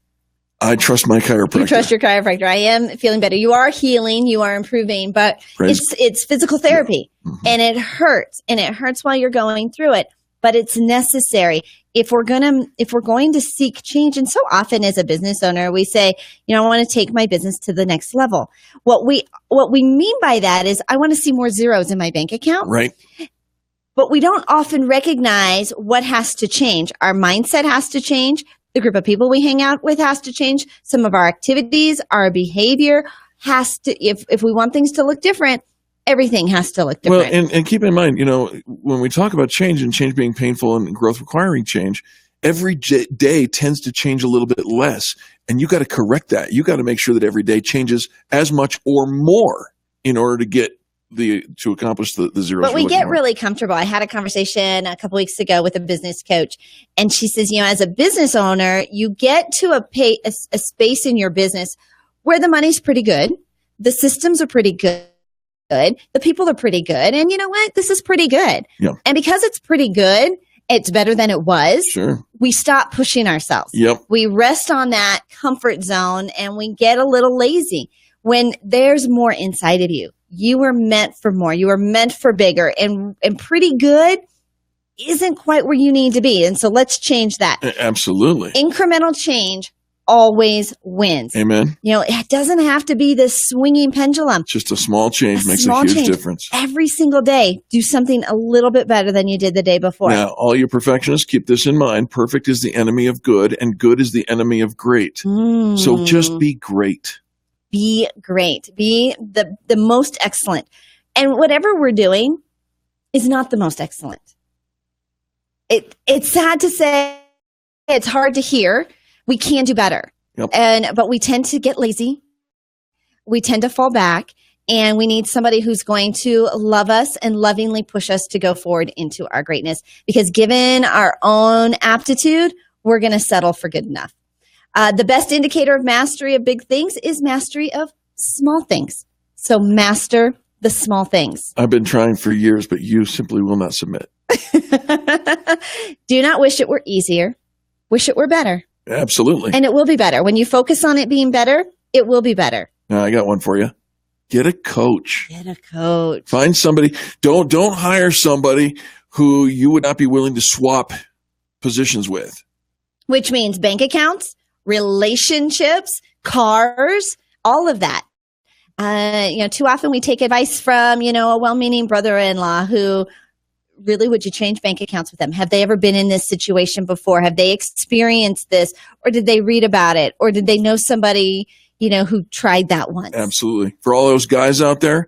I trust my chiropractor. You trust your chiropractor. I am feeling better. You are healing. You are improving, but it's physical therapy, and it hurts, and it hurts while you're going through it. But it's necessary if we're going to seek change. And so often as a business owner, we say, I want to take my business to the next level. What we mean by that is I want to see more zeros in my bank account. Right. But we don't often recognize what has to change. Our mindset has to change. The group of people we hang out with has to change. Some of our activities, our behavior has to, if we want things to look different, everything has to look different. Well, and keep in mind, when we talk about change and change being painful and growth requiring change, every day tends to change a little bit less. And you got to correct that. You got to make sure that every day changes as much or more in order to to accomplish the zeros. But we get really comfortable. I had a conversation a couple weeks ago with a business coach, and she says, as a business owner, you get to a space in your business where the money's pretty good, the systems are pretty good, the people are pretty good, and you know what? This is pretty good. Yeah. And because it's pretty good, it's better than it was. Sure. We stop pushing ourselves. Yep. We rest on that comfort zone, and we get a little lazy. When there's more inside of you, you were meant for more. You were meant for bigger, and pretty good isn't quite where you need to be. And so let's change that. Absolutely. Incremental change always wins. Amen. It doesn't have to be this swinging pendulum. Just a small change makes a huge difference. Every single day, do something a little bit better than you did the day before. Now, all you perfectionists, keep this in mind. Perfect is the enemy of good, and good is the enemy of great. So just be great. Be great. Be the most excellent. And whatever we're doing is not the most excellent. It's sad to say. It's hard to hear. We can do better. Yep. But we tend to get lazy. we tend to fall back, and we need somebody who's going to love us and lovingly push us to go forward into our greatness. Because given our own aptitude, we're going to settle for good enough. The best indicator of mastery of big things is mastery of small things. So master the small things. I've been trying for years, but you simply will not submit. Do not wish it were easier. Wish it were better. Absolutely. And it will be better. When you focus on it being better, it will be better. Now, I got one for you. Get a coach. Get a coach. Find somebody. Don't hire somebody who you would not be willing to swap positions with. Which means bank accounts, relationships, cars, all of that. Too often we take advice from, a well-meaning brother-in-law who really, would you change bank accounts with them? Have they ever been in this situation before? Have they experienced this? Or did they read about it? Or did they know somebody, who tried that once? Absolutely. For all those guys out there,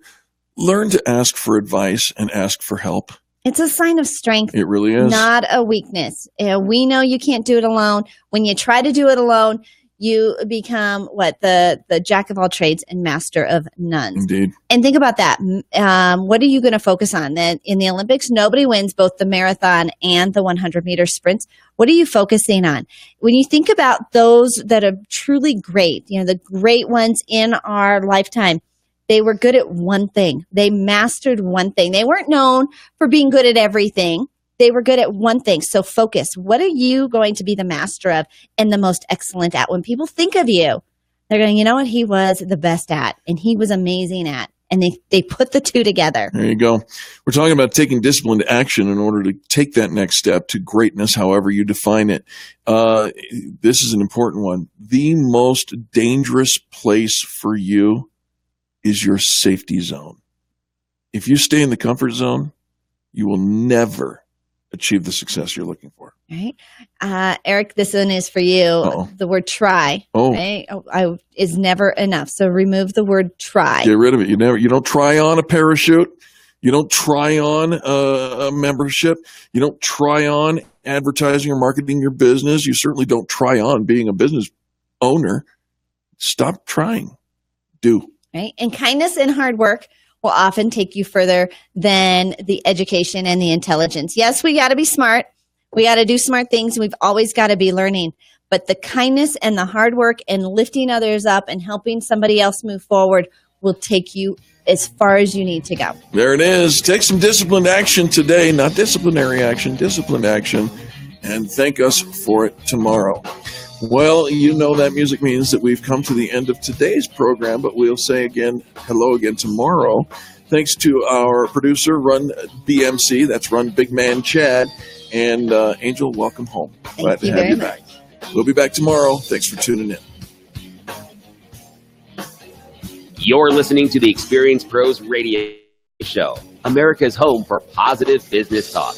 learn to ask for advice and ask for help. It's a sign of strength. It really is. Not a weakness. We know you can't do it alone. When you try to do it alone, you become the jack of all trades and master of none. Indeed. And think about that. What are you going to focus on? Then in the Olympics, nobody wins both the marathon and the 100-meter sprints. What are you focusing on? When you think about those that are truly great, the great ones in our lifetime, they were good at one thing. They mastered one thing. They weren't known for being good at everything. They were good at one thing. So focus. What are you going to be the master of and the most excellent at? When people think of you, they're going, you know what he was the best at and he was amazing at. And they put the two together. There you go. We're talking about taking disciplined action in order to take that next step to greatness, however you define it. This is an important one. The most dangerous place for you is your safety zone. If you stay in the comfort zone, you will never achieve the success you're looking for. Right. Eric, this one is for you. Uh-oh. The word try. Right? Is never enough. So remove the word try. Get rid of it. You don't try on a parachute. You don't try on a membership. You don't try on advertising or marketing your business. You certainly don't try on being a business owner. Stop trying. Do. Right. And kindness and hard work will often take you further than the education and the intelligence. Yes, we got to be smart. We got to do smart things. We've always got to be learning. But the kindness and the hard work and lifting others up and helping somebody else move forward will take you as far as you need to go. There it is. Take some disciplined action today, not disciplinary action, disciplined action, and thank us for it tomorrow. Well, you know that music means that we've come to the end of today's program, but we'll say again, hello again tomorrow. Thanks to our producer, Run BMC, that's Run Big Man Chad, and Angel, welcome home. Glad to have you back. We'll be back tomorrow. Thanks for tuning in. You're listening to the Experience Pros Radio Show, America's home for positive business talk.